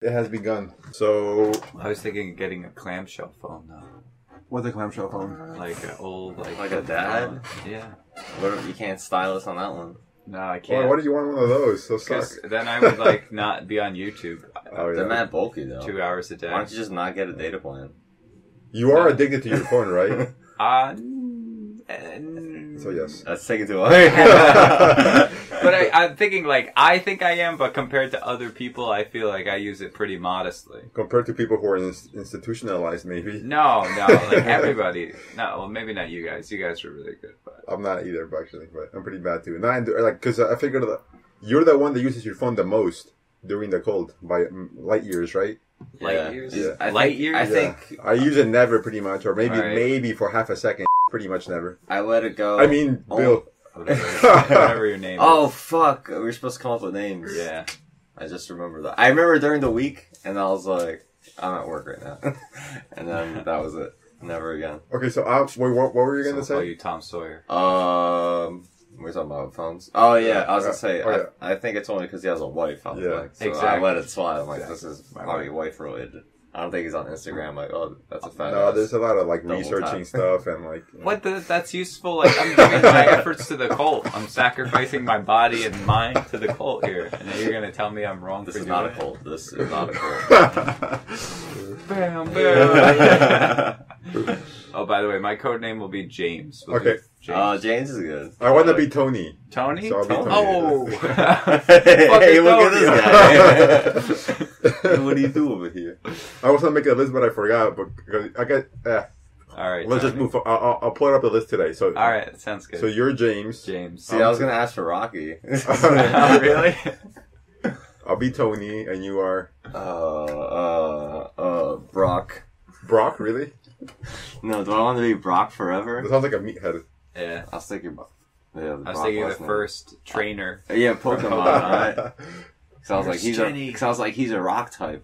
It has begun. So I was thinking of getting a clamshell phone though. what's a clamshell phone? Like an old, like a dad. Yeah. What if you can't stylus on that one? No, I can't. Why do you want one of those? So suck. Then I would like not be on YouTube. They're mad bulky though. 2 hours a day. Why don't you just not get a data plan? You are addicted to your phone, right? So yes. That's taken too long. But I'm thinking I think I am, but compared to other people, I feel like I use it pretty modestly. Compared to people who are institutionalized, maybe. No, like everybody. No, well, maybe not you guys. You guys are really good, but I'm not either, actually. But I'm pretty bad too. Because I figured you're the one that uses your phone the most during the cold by light years, right? Light years. Yeah. Light years. I think I use it never, pretty much, or maybe for half a second. Pretty much never. I let it go. I mean, Bill. Whatever your name is. Oh, fuck. We were supposed to come up with names. Yeah. I just remember that. I remember during the week, and I was like, I'm at work right now. And then that was it. Never again. Okay, so wait, what were you going to say? I'll call you Tom Sawyer. We're talking about phones. Oh, yeah. I was going to say, yeah. I think it's only because he has a wife. I was like, so exactly. I let it slide. I'm like, Exactly. this is probably wife related. I don't think he's on Instagram. Like, oh, that's a fat No, ass. there's a lot of Double researching tap. stuff and What? That's useful. Like I'm giving my efforts to the cult. I'm sacrificing my body and mind to the cult here, and then you're gonna tell me I'm wrong. This for is not a doing cult. This is not a cult. Bam, bam. Oh, by the way, my code name will be James. Okay. James is good. I want to be Tony. Tony? So I'll be Tony. Oh! Hey, look at this guy. What do you do over here? I was going to make a list, but I forgot. But I got. Alright. Let's just move. I'll pull up the list today. So. Alright, sounds good. So you're James. James. See, I was going to ask for Rocky. Oh, really? I'll be Tony, and you are. Brock. Brock, really? No, do I want to be Brock forever? That sounds like a meathead. Yeah. I was thinking Brock. Yeah, I was thinking the first trainer. Yeah, Pokemon, alright? Because I was Where's like, he's a rock type.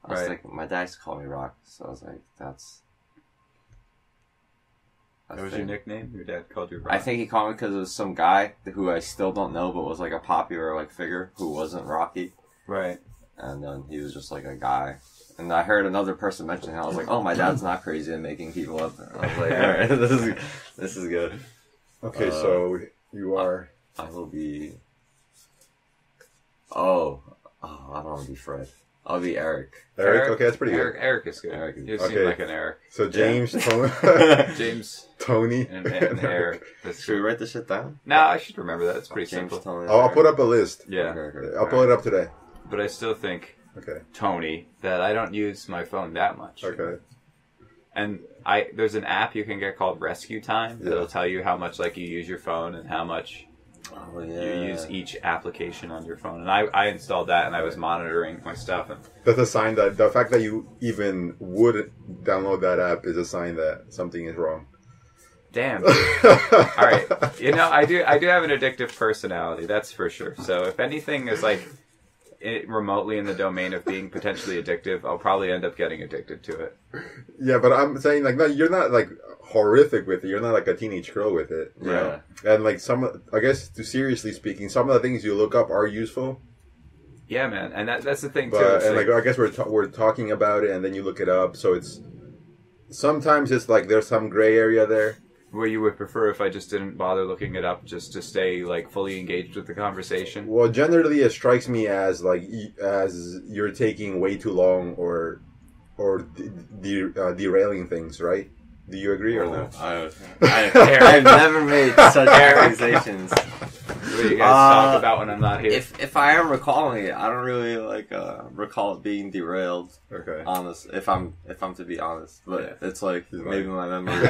I was Right. thinking, my dad used to call me Rock, so I was like, that's That was your nickname? Your dad called you Rock? I think he called me because it was some guy who I still don't know, but was like a popular figure who wasn't Rocky. Right. And then he was just like a guy. And I heard another person mention it. I was like, oh, my dad's not crazy at making people up. I was like, alright, this is good. Okay, so you are. I will be. Oh, I don't want to be Fred. I'll be Eric. Eric? Okay, that's pretty good. Eric is good. Eric is You good. seem like an Eric. So James, James Tony, and Eric. Should we write this shit down? No, I should remember that. It's pretty James, simple. Tony, I'll Eric. put up a list. Yeah. Okay. I'll pull it up today. But I still think, Okay. Tony, that I don't use my phone that much. Okay. And there's an app you can get called Rescue Time that'll tell you how much you use your phone and how much Oh, yeah. you use each application on your phone. And I installed that and I was monitoring my stuff. And That's a sign that the fact that you even would download that app is a sign that something is wrong. damn. All right. I do have an addictive personality. That's for sure. So if anything is remotely in the domain of being potentially addictive, I'll probably end up getting addicted to it. Yeah, but I'm saying no, you're not horrific with it. You're not like a teenage girl with it. You know? And I guess seriously speaking, some of the things you look up are useful. Yeah, man, and that's the thing too. But, and I guess we're talking about it, and then you look it up. So sometimes it's there's some gray area there. Where you would prefer if I just didn't bother looking it up, just to stay fully engaged with the conversation. Well, generally it strikes me as as you're taking way too long or derailing things, right? Do you agree or no? I've never made such accusations. What do you guys talk about when I'm not here? If I am recalling it, I don't really recall it being derailed. Okay. Honest, if I'm to be honest, but it's maybe my memory.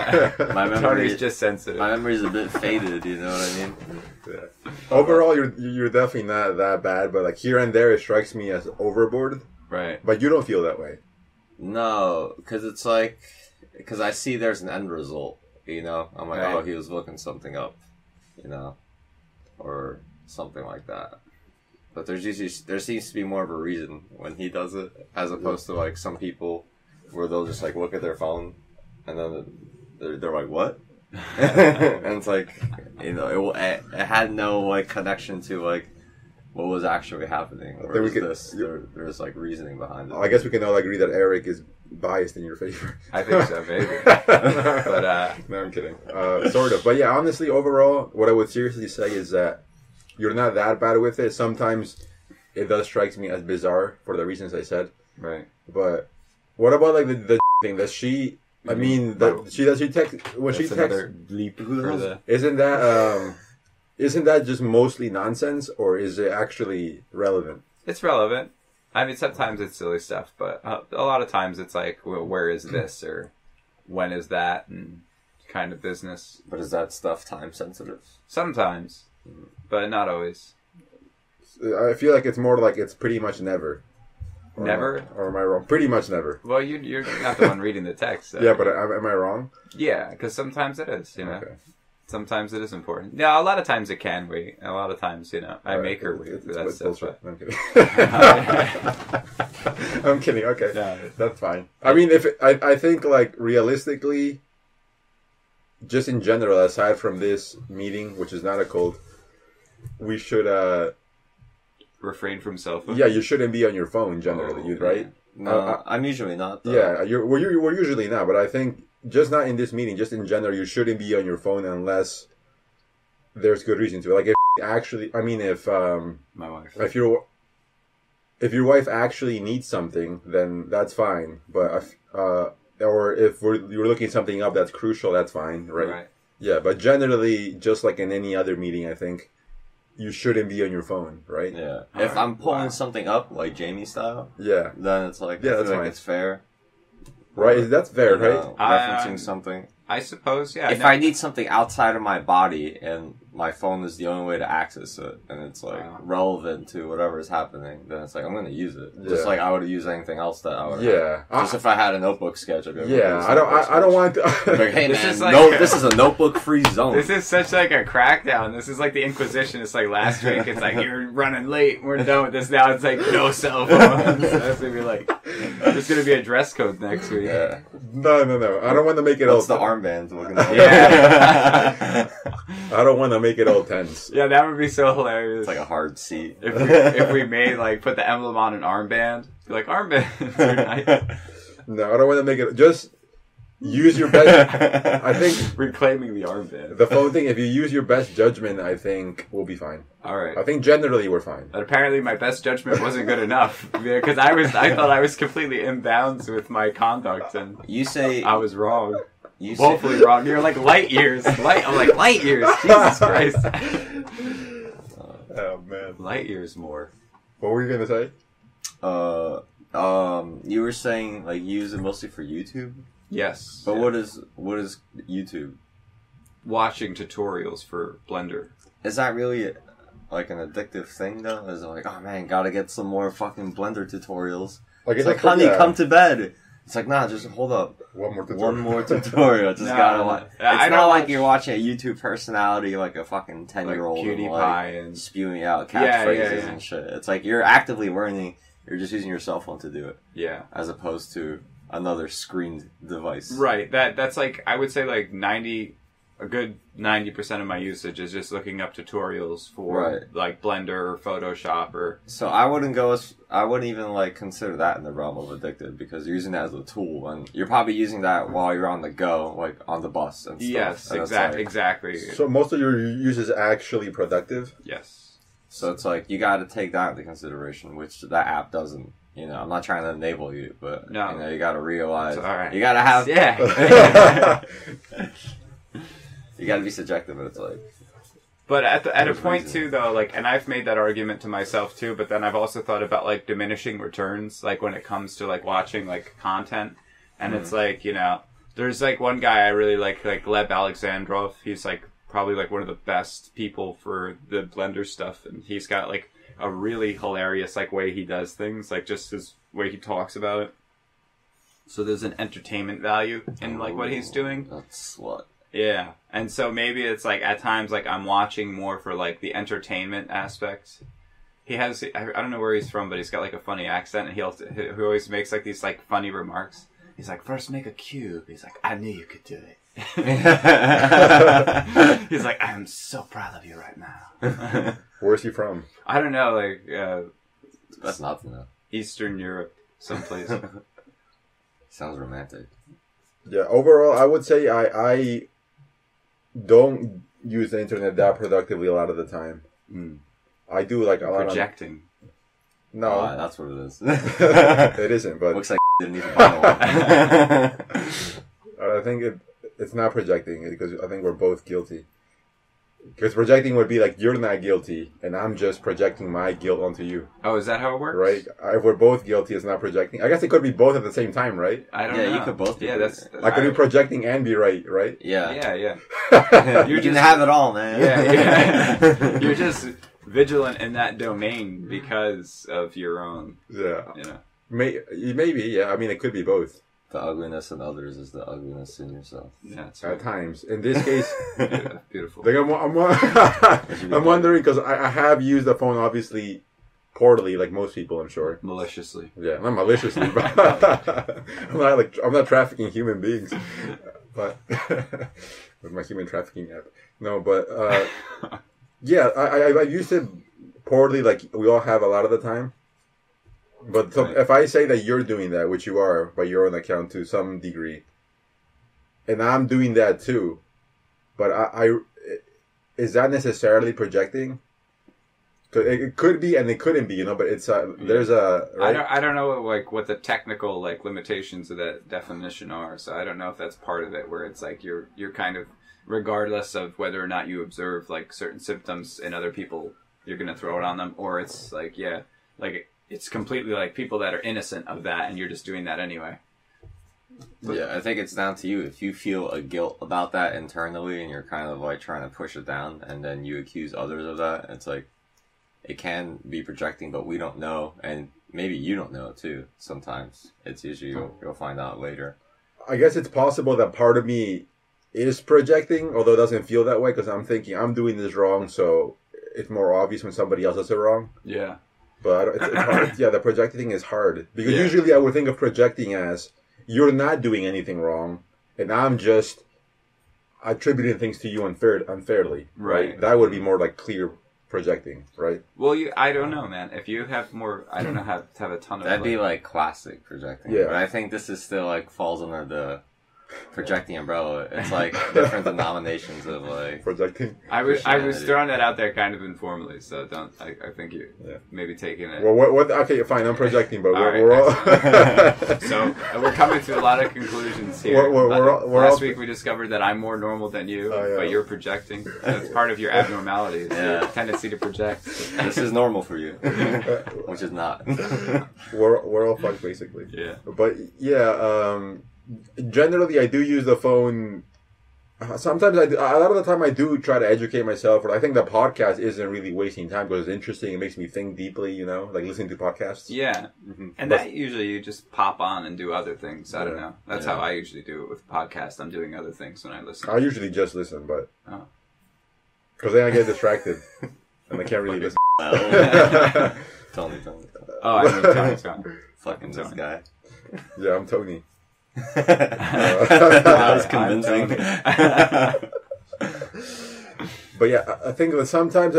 Tony's just sensitive. My memory's a bit faded. You know what I mean? Yeah. Overall, you're definitely not that bad, but here and there it strikes me as overboard. Right. But you don't feel that way. No, because it's because I see there's an end result. You know, I'm like, oh, he was looking something up. You know. Or something like that. But there seems to be more of a reason when he does it, as opposed to some people where they'll just look at their phone and then they're like, what? And it's it had no connection to what was actually happening, or is this there's like reasoning behind it? I guess we can all agree that Eric is biased in your favor. I think so, maybe. But no, I'm kidding. Sort of, but yeah, honestly, overall, what I would seriously say is that you're not that bad with it. Sometimes it does strike me as bizarre for the reasons I said. right. But what about like the thing? Does she? I mean, does she text when she texts? Bleep for the... Isn't that just mostly nonsense, or is it actually relevant? It's relevant. I mean, sometimes it's silly stuff, but a lot of times it's like, well, where is this, or when is that, and kind of business. But is that stuff time sensitive? Sometimes, but not always. I feel like it's more like it's pretty much never. Never? Or am I wrong? Pretty much never. Well, you're not the one reading the text. So. Yeah, but am I wrong? Yeah, because sometimes it is, you know. Okay. Sometimes it is important. Yeah, a lot of times it can wait. A lot of times, you know, I make her wait for that stuff. But... I'm kidding. I'm kidding. Okay, no. That's fine. I mean, I think like realistically, just in general, aside from this meeting, which is not a cult, we should refrain from cell phone. Yeah, you shouldn't be on your phone generally, right? No, I'm usually not. Though. Yeah, we're usually not, but I think. Just not in this meeting, just in general, you shouldn't be on your phone unless there's good reason to. Like, if actually, I mean, if my wife, if your wife actually needs something, then that's fine. But or if you're looking something up that's crucial, that's fine, right? Yeah, but generally, just like in any other meeting, I think you shouldn't be on your phone, right? Yeah. If I'm pulling something up, like Jamie style, yeah, then it's like, yeah, I that's feel fine. like it's fair. Right, that's fair, right? Referencing something. I suppose, yeah. If I need something outside of my body and my phone is the only way to access it, and it's like relevant to whatever is happening, then it's like I'm going to use it. Yeah. Just like I would use anything else that I would. Yeah. Just if I had a notebook sketch, I'd be like, I don't want to. Like, hey man, this is a notebook-free zone. This is such like a crackdown. This is like the Inquisition. It's like last week. It's like you're running late. We're done with this now. It's like no cell phones. That's gonna be like there's gonna be a dress code next week. Yeah. No. I don't want to make it What's all. The armbands looking like? Yeah. I don't want to make it all tense. Yeah, that would be so hilarious. It's like a hard seat. If we made like put the emblem on an armband, be like armbands are nice. No, I don't want to make it. Just use your best. I think reclaiming the armband. The phone thing. If you use your best judgment, I think we'll be fine. All right. I think generally we're fine. But apparently, my best judgment wasn't good enough because I thought I was completely in bounds with my conduct, and you say I was wrong. Woefully wrong. You're like light years. I'm like light years. Jesus Christ. Oh man. Light years more. What were you gonna say? You were saying like you use it mostly for YouTube. Yes. But what is YouTube? Watching tutorials for Blender. Is that really like an addictive thing though? Is it like, oh man, gotta get some more fucking Blender tutorials? It's like, honey, come to bed. It's like, nah, just hold up. One more tutorial. Just gotta watch. It's not like you're watching a YouTube personality like a fucking 10-year-old like PewDiePie and spewing out catchphrases and shit. It's like you're actively learning. You're just using your cell phone to do it. Yeah. As opposed to another screened device. Right. That's like I would say like a good 90% of my usage is just looking up tutorials for like Blender or Photoshop or. So I wouldn't even like consider that in the realm of addictive because you're using that as a tool and you're probably using that while you're on the go, like on the bus and stuff. Yes, exactly. So most of your use is actually productive? Yes. So it's like you got to take that into consideration, which that app doesn't. You know, I'm not trying to enable you, but no. You know, you got to realize. All right. You got to have. Yeah. You got to be subjective, but it's like. But at a point too, though, like, and I've made that argument to myself too. But then I've also thought about like diminishing returns, like when it comes to like watching like content, and it's like there's like one guy I really like Gleb Alexandrov. He's like probably like one of the best people for the Blender stuff, and he's got like a really hilarious like way he does things, like just his way he talks about it. So there's an entertainment value in like what he's doing. That's what. Yeah, and so maybe it's like at times like I'm watching more for like the entertainment aspect. He has I don't know where he's from, but he's got like a funny accent, and he always makes like these like funny remarks. He's like, first make a cube. He's like, I knew you could do it. He's like, I am so proud of you right now. Where's he from? I don't know, like that's not to know. Eastern Europe, someplace. Sounds romantic. Yeah, overall, I would say I don't use the internet that productively a lot of the time. I do like a lot projecting. No, that's what it is. It isn't. But looks like didn't even buy one. I think it's not projecting because I think we're both guilty. Because projecting would be like you're not guilty, and I'm just projecting my guilt onto you. Oh, is that how it works? Right? If we're both guilty, it's not projecting. I guess it could be both at the same time, right? I don't know. Yeah, you could both. Yeah, that's I could be projecting and be right? Yeah. Yeah. You can have it all, man. Yeah. You're just vigilant in that domain because of your own. Yeah. You know. Maybe. Yeah. I mean, it could be both. The ugliness in others is the ugliness in yourself. Yeah, that's right. At times. In this case, beautiful. Like I'm wondering because I have used the phone obviously poorly, like most people, I'm sure. Maliciously. Yeah, not maliciously, but I'm not trafficking human beings, but with my human trafficking app. No, but yeah, I used it poorly, like we all have a lot of the time. But so if I say that you're doing that, which you are by your own account to some degree, and I'm doing that too, but is that necessarily projecting? It could be and it couldn't be, but it's there's a. Right? I don't know like what the technical like limitations of that definition are, so I don't know if that's part of it where it's like you're kind of regardless of whether or not you observe like certain symptoms in other people, you're gonna throw it on them, or it's like it's completely like people that are innocent of that, and you're just doing that anyway. Yeah, I think it's down to you. If you feel a guilt about that internally, and you're kind of like trying to push it down, and then you accuse others of that, it's like it can be projecting, but we don't know, and maybe you don't know it too. Sometimes it's usually you'll find out later. I guess it's possible that part of me is projecting, although it doesn't feel that way because I'm thinking I'm doing this wrong, so it's more obvious when somebody else does it wrong. Yeah. But it's hard. Yeah, the projecting thing is hard. Because usually I would think of projecting as you're not doing anything wrong, and I'm just attributing things to you unfairly. Right? That would be more like clear projecting, right? Well, I don't know, man. If you have more, I don't know how to have a ton of... That'd be like classic projecting. Yeah. But I think this is still like falls under the projecting umbrella. It's like different denominations of like projecting. I was throwing that out there kind of informally, so don't. I think you maybe taking it. Well, what? Okay, fine. I'm projecting, but we're all. So we're coming to a lot of conclusions here. Last week we discovered that I'm more normal than you, but you're projecting. That's part of your abnormality. Your tendency to project. This is normal for you, which is not. We're all fucked basically. Yeah. But generally, I do use the phone. Sometimes I do. A lot of the time, I do try to educate myself. Or I think the podcast isn't really wasting time because it's interesting. It makes me think deeply. Like listening to podcasts. Yeah, and that usually you just pop on and do other things. I don't know. That's how I usually do it with podcasts. I'm doing other things when I listen. I usually just listen, but because then I get distracted and I can't really listen. Tony. Oh, I mean Tony. Fucking this guy. Yeah, I'm Tony. That was convincing. But yeah, I think that sometimes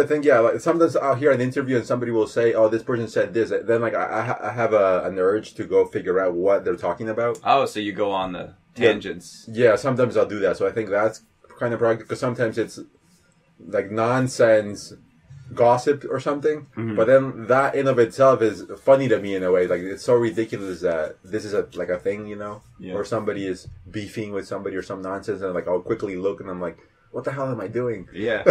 sometimes I'll hear an interview and somebody will say, "Oh, this person said this." Then I have an urge to go figure out what they're talking about. Oh, so you go on the tangents. Yeah, sometimes I'll do that. So I think that's kind of practical because sometimes it's like nonsense gossip or something, but then that in of itself is funny to me in a way. Like it's so ridiculous that this is a thing, or somebody is beefing with somebody or some nonsense, and like I'll quickly look and I'm like, what the hell am I doing? Yeah.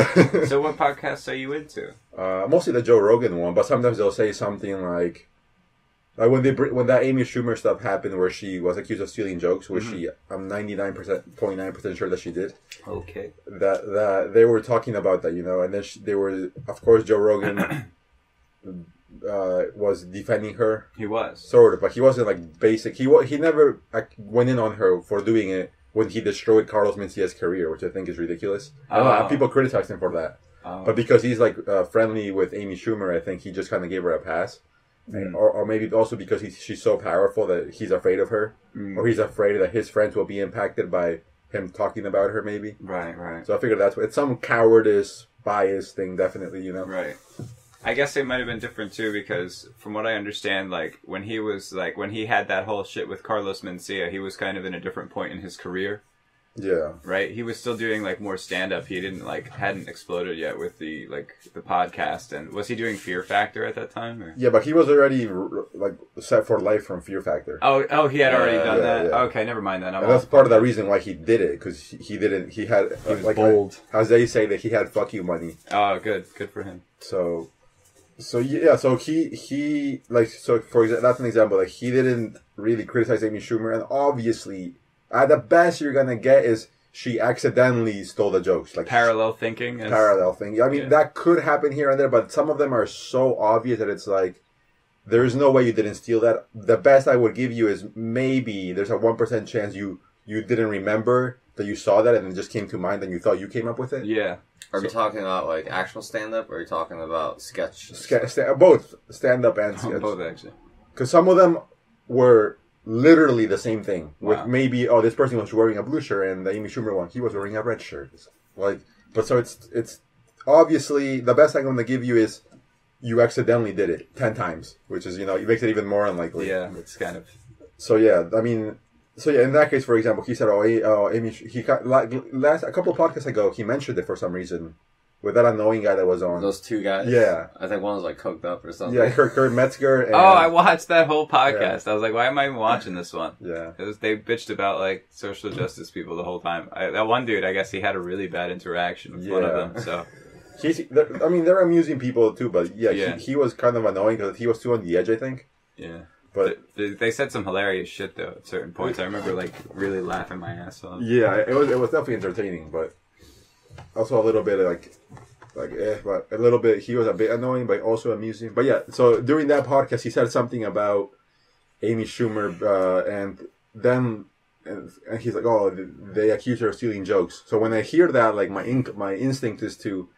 So what podcasts are you into? Mostly the Joe Rogan one, but sometimes they'll say something like when that Amy Shumer stuff happened where she was accused of stealing jokes, which I'm 99.9% sure that she did. Okay. That they were talking about that, and then they were, of course, Joe Rogan was defending her. He was sort of, but he wasn't like basic. He never went in on her for doing it when he destroyed Carlos Mencia's career, which I think is ridiculous. People criticized him for that, but because he's like friendly with Amy Schumer, I think he just kind of gave her a pass. Or maybe also because she's so powerful that he's afraid of her, or he's afraid that his friends will be impacted by him talking about her, maybe. Right. So I figured it's some cowardice, bias thing, definitely, you know? Right. I guess it might have been different, too, because from what I understand, like, when he had that whole shit with Carlos Mencia, he was kind of in a different point in his career. Yeah. Right? He was still doing, like, more stand-up. He hadn't exploded yet with the podcast. And was he doing Fear Factor at that time? Or? Yeah, but he was already, like, set for life from Fear Factor. Oh, he had already done that? Yeah. Okay, never mind then. And that's part of the reason why he did it, because he was like, bold. As they say, that he had fuck you money. Oh, good for him. So yeah, so he like, so for example, that's an example, like, he didn't really criticize Amy Schumer, and obviously, at the best you're gonna get is she accidentally stole the jokes, like parallel thinking. I mean, that could happen here and there, but some of them are so obvious that it's like, there's no way you didn't steal that. The best I would give you is maybe there's a 1% chance you didn't remember that you saw that and it just came to mind and you thought you came up with it. Yeah. Are we talking about like actual stand-up, or are you talking about sketch? Both stand-up and sketch. Both, actually. Because some of them were literally the same thing. With Wow. maybe, this person was wearing a blue shirt, and the Amy Schumer one, he was wearing a red shirt. Like, but so it's obviously the best I'm going to give you is you accidentally did it 10 times, which is, it makes it even more unlikely. Yeah, it's kind of. So yeah, I mean. So yeah, in that case, for example, he said, Amy, he got, a couple of podcasts ago, he mentioned it for some reason with that annoying guy that was on. Those two guys? Yeah. I think one was like coked up or something. Yeah, Kurt Metzger. And, I watched that whole podcast. Yeah. I was like, why am I even watching this one? Yeah. They bitched about like social justice people the whole time. That one dude, I guess he had a really bad interaction with one of them, so. They're amusing people too, but he was kind of annoying because he was too on the edge, I think. Yeah. But they said some hilarious shit though at certain points. I remember like really laughing my ass off. Yeah, it was definitely entertaining, but also a little bit but a little bit he was a bit annoying, but also amusing. But yeah, so during that podcast, he said something about Amy Schumer, and he's like, they accuse her of stealing jokes. So when I hear that, like my instinct is to,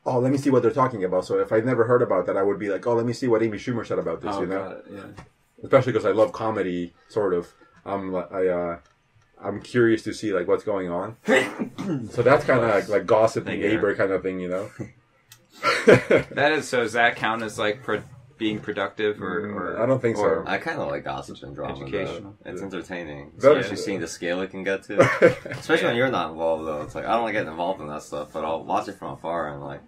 let me see what they're talking about. So if I'd never heard about that, I would be like, let me see what Amy Schumer said about this. Yeah. Especially because I love comedy, sort of. I'm curious to see like what's going on. So that's kind of like gossipy neighbor kind of thing, That is. So does that count as like being productive or I don't think so. I kind of like gossip and drama. Educational. It's entertaining, especially seeing the scale it can get to. Especially when you're not involved, though. It's like I don't like getting involved in that stuff, but I'll watch it from afar and like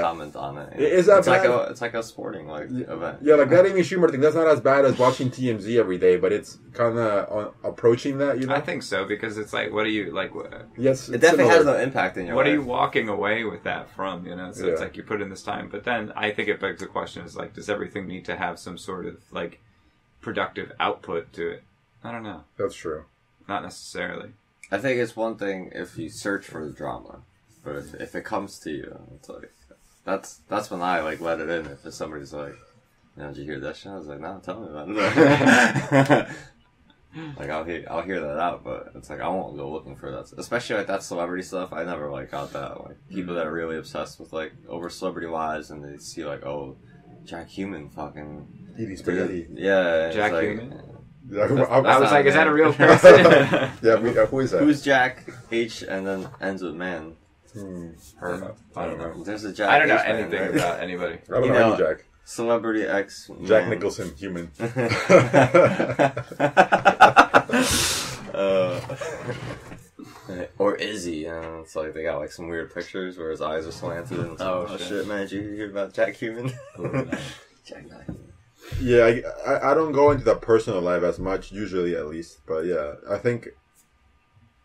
comment on it. Is that bad? It's like a sporting event. Yeah, like that Amy Schumer thing. That's not as bad as watching TMZ every day, but it's kind of approaching that. I think so because it's like, what are you like? Yes, it definitely has an impact in your life. What are you walking away with that from? So it's like you put in this time, but then I think it begs the question: is like, does everything need to have some sort of like productive output to it? I don't know. That's true. Not necessarily. I think it's one thing if you search for the drama, but if it comes to you, it's like that's when I like let it in. If somebody's like, "Did you hear that shit?" I was like, "No, tell me about it." Like I'll hear that out, but it's like I won't go looking for that. Especially like that celebrity stuff. I never like got that. Like people that are really obsessed with like over celebrity lives, and they see like, Jack Human fucking eating spaghetti. Yeah, Jack like, Human. I was like, is that a real person? Who is that? Who's Jack H and then ends with man? I don't know. There's a Jack. I don't know H anything man, right? about anybody. I don't know any Jack. Celebrity X. Jack Nicholson, human. Or is he? It's like they got like some weird pictures where his eyes are slanted. And oh shit, man! Did you hear about Jack Human? Jack Human. Yeah, I don't go into the personal life as much, usually at least. But yeah, I think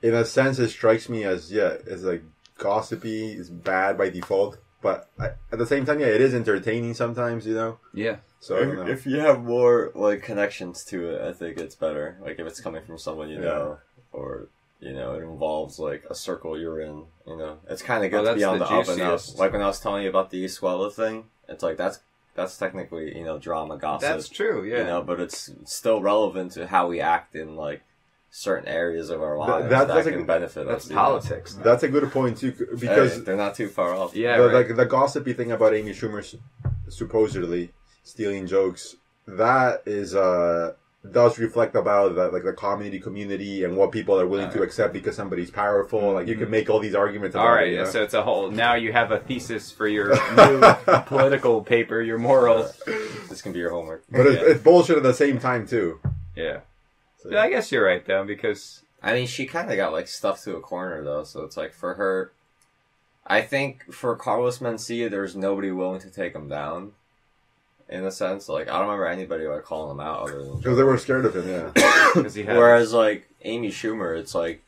in a sense it strikes me as it's like gossipy, it's bad by default. But at the same time, it is entertaining sometimes, Yeah. So I don't know. If you have more like connections to it, I think it's better. Like if it's coming from someone you know, or it involves like a circle you're in. It's kind of good to be on the up and up. Like when I was telling you about the Escuela thing, it's like that's technically drama gossip. That's true. Yeah. But it's still relevant to how we act in like certain areas of our lives that can benefit us. That's politics. That's a good point too, because they're not too far off. Yeah, like the gossipy thing about Amy Schumer supposedly stealing jokes. That is does reflect about the community and what people are willing to accept because somebody's powerful. Like you can make all these arguments about all right, it. You know? So it's a whole. Now you have a thesis for your new political paper, your morals. This can be your homework. But it's bullshit at the same time too. Yeah. So, I guess you're right though, because I mean, she kind of got like stuffed to a corner though. So it's like for her, I think for Carlos Mencia, there's nobody willing to take him down. In a sense, like I don't remember anybody like calling him out other than because they were scared of him. Yeah. Whereas like Amy Schumer, it's like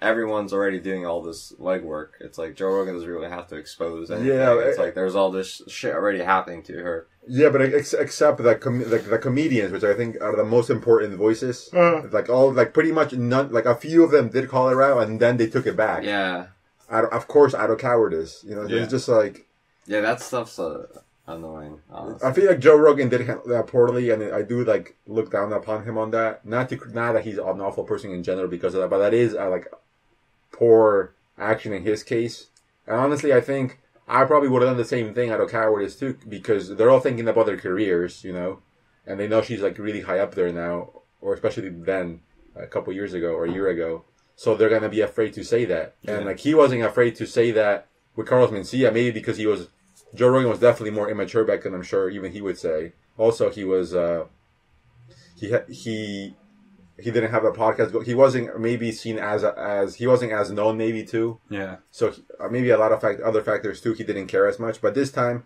everyone's already doing all this legwork. It's like Joe Rogan doesn't really have to expose anything. Yeah, it's like there's all this shit already happening to her. Yeah, but except that the comedians, which I think are the most important voices, pretty much none, like a few of them did call her out, and then they took it back. Yeah. Of course, out of cowardice. You know, it's just like that stuff's annoying. Honestly. I feel like Joe Rogan did handle that poorly, and I do like look down upon him on that. Not that he's an awful person in general because of that, but that is like poor action in his case. And honestly, I think I probably would have done the same thing out of cowardice too, because they're all thinking about their careers, you know, and they know she's like really high up there now, or especially then, a couple years ago or a year ago. So they're gonna be afraid to say that, and like he wasn't afraid to say that with Carlos Mencia, maybe because Joe Rogan was definitely more immature back then. I'm sure even he would say. Also, he was he didn't have a podcast. He wasn't maybe seen as he wasn't as known maybe too. Yeah. So maybe a lot of other factors too. He didn't care as much. But this time,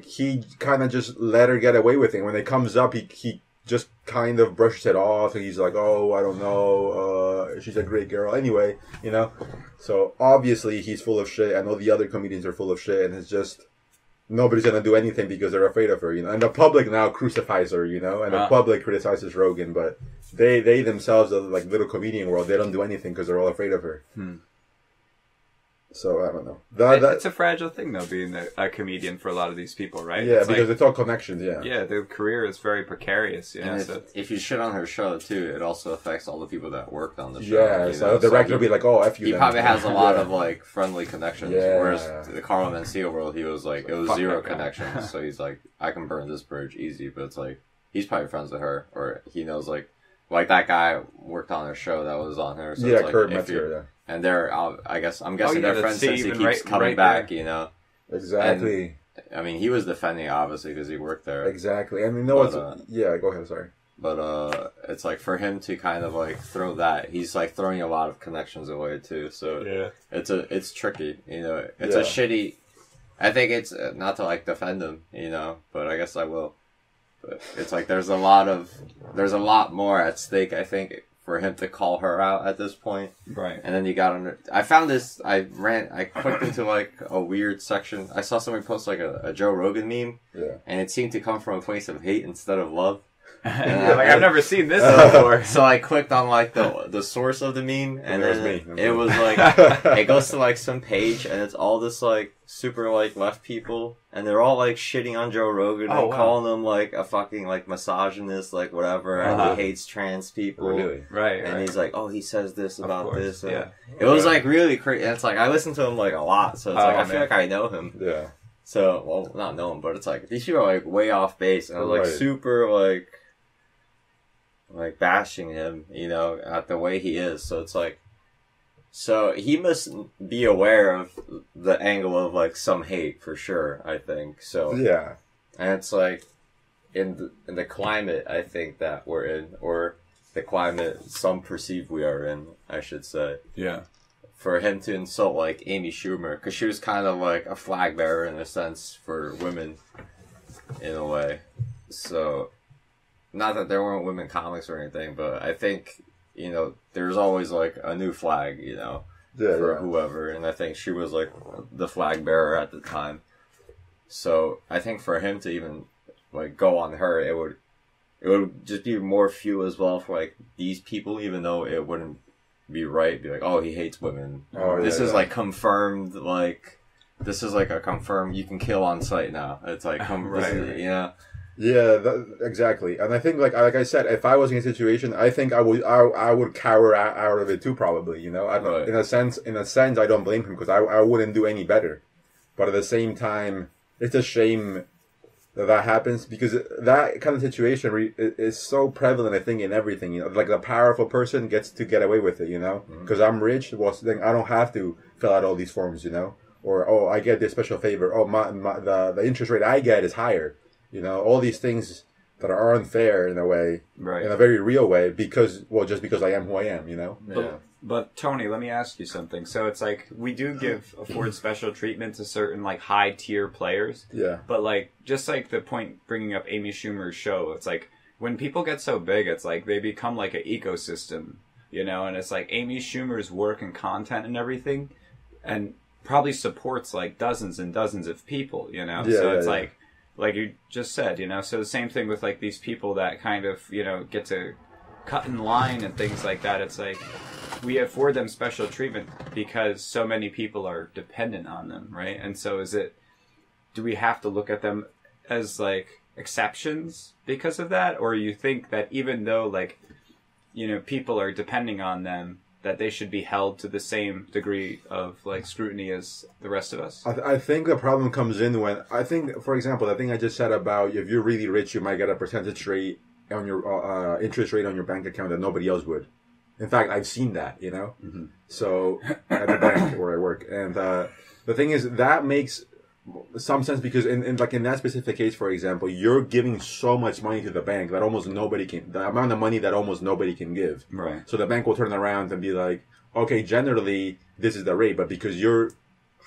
he kind of just let her get away with it. When it comes up, he just kind of brushes it off. And he's like, oh, I don't know. She's a great girl anyway, you know. So obviously he's full of shit. I know the other comedians are full of shit, and it's just nobody's gonna do anything because they're afraid of her, you know. And the public now crucifies her, you know, and the public criticizes Rogan, but they themselves, the like little comedian world, they don't do anything because they're all afraid of her. So I don't know. It's a fragile thing though, being a comedian for a lot of these people, right? Yeah, because it's all connections. Yeah. Yeah, their career is very precarious. Yeah. And if you shit on her show too, it also affects all the people that worked on the show. Yeah, so the director will be like, "Oh, f you." He probably has a lot of like friendly connections. Yeah. Whereas the Carl Mencia world, he was like, it was zero connections. So he's like, I can burn this bridge easy. But it's like he's probably friends with her, or he knows like that guy worked on her show that was on her. So yeah, it's like, Kurt Metzger. Yeah. And I'm guessing they're friends since he keeps coming back, you know. Exactly. And, I mean, he was defending obviously because he worked there. Exactly. I mean, no, yeah. Go ahead. Sorry. But it's like for him to kind of like throw that, he's like throwing a lot of connections away too. So it's tricky, you know. It's a shitty. I think it's not to like defend him, you know, but I guess I will. But it's like there's a lot more at stake, I think, for him to call her out at this point. Right. And then you got I found this, I clicked into like a weird section. I saw somebody post like a Joe Rogan meme. Yeah. And it seemed to come from a place of hate instead of love. I've never seen this before. So I clicked on like the source of the meme, and then it was like it goes to like some page, and it's all this like super like left people, and they're all like shitting on Joe Rogan and calling him like a fucking like misogynist, like whatever, and he hates trans people. Really? Right. And he's like, oh, he says this about this. And it was like really crazy. And it's like I listen to him like a lot, so it's like I feel like I know him. Yeah. So well, not know him, but it's like these people are like way off base, and I was like super like bashing him, you know, at the way he is. So it's like, so he must be aware of the angle of like some hate for sure, I think. So yeah, and it's like in the climate I think that we're in, or the climate some perceive we are in, I should say. Yeah. For him to insult like Amy Schumer, because she was kind of like a flag bearer in a sense for women, in a way. So. Not that there weren't women comics or anything, but I think, you know, there's always, like, a new flag, you know, for whoever. And I think she was, like, the flag bearer at the time. So I think for him to even, like, go on her, it would just be more fuel as well for, like, these people, even though it wouldn't be right. Be like, oh, he hates women. This is, like, confirmed, like, this is, like, a confirmed, you can kill on sight now. It's, like, you know. Yeah, exactly. And I think, like I said, if I was in a situation, I think I would cower out of it too, probably. You know, in a sense, I don't blame him because I wouldn't do any better. But at the same time, it's a shame that happens, because that kind of situation is so prevalent, I think, in everything. You know, like the powerful person gets to get away with it, you know, because I'm rich. Well, then I don't have to fill out all these forms, you know, or oh, I get this special favor. Oh, the interest rate I get is higher. You know, all these things that are unfair in a way, in a very real way, just because I am who I am, you know. Yeah. But Tony, let me ask you something. So it's like we do afford special treatment to certain like high tier players. Yeah. But like just like the point bringing up Amy Schumer's show, it's like when people get so big, it's like they become like an ecosystem, you know. And it's like Amy Schumer's work and content and everything, and probably supports like dozens and dozens of people, you know. Yeah, so it's like you just said, you know. So the same thing with like these people that kind of, you know, get to cut in line and things like that. It's like we afford them special treatment because so many people are dependent on them, right? And so do we have to look at them as like exceptions because of that? Or you think that even though like, you know, people are depending on them, that they should be held to the same degree of like scrutiny as the rest of us? I think the problem comes in when, for example, the thing I just said about if you're really rich, you might get a percentage rate on your interest rate on your bank account that nobody else would. In fact, I've seen that, you know. Mm-hmm. So at the bank where I work, and the thing is that makes some sense because in that specific case, for example, you're giving so much money to the bank that almost nobody can. The amount of money that almost nobody can give. Right. So the bank will turn around and be like, okay, generally this is the rate, but because you're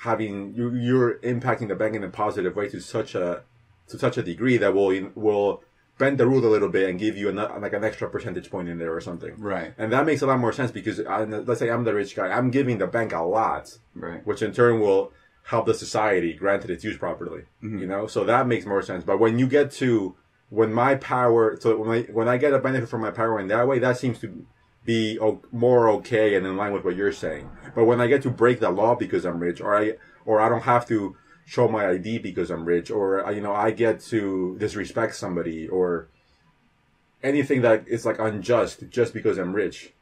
impacting the bank in a positive way to such a degree that will bend the rule a little bit and give you an extra percentage point in there or something. Right. And that makes a lot more sense because let's say I'm the rich guy. I'm giving the bank a lot. Right. Which in turn will help the society, granted it's used properly. Mm-hmm. You know? So that makes more sense. But when you get to, when I get a benefit from my power in that way, that seems to be more okay and in line with what you're saying. But when I get to break the law because I'm rich, or I don't have to show my ID because I'm rich, or I get to disrespect somebody, or anything that is like unjust just because I'm rich,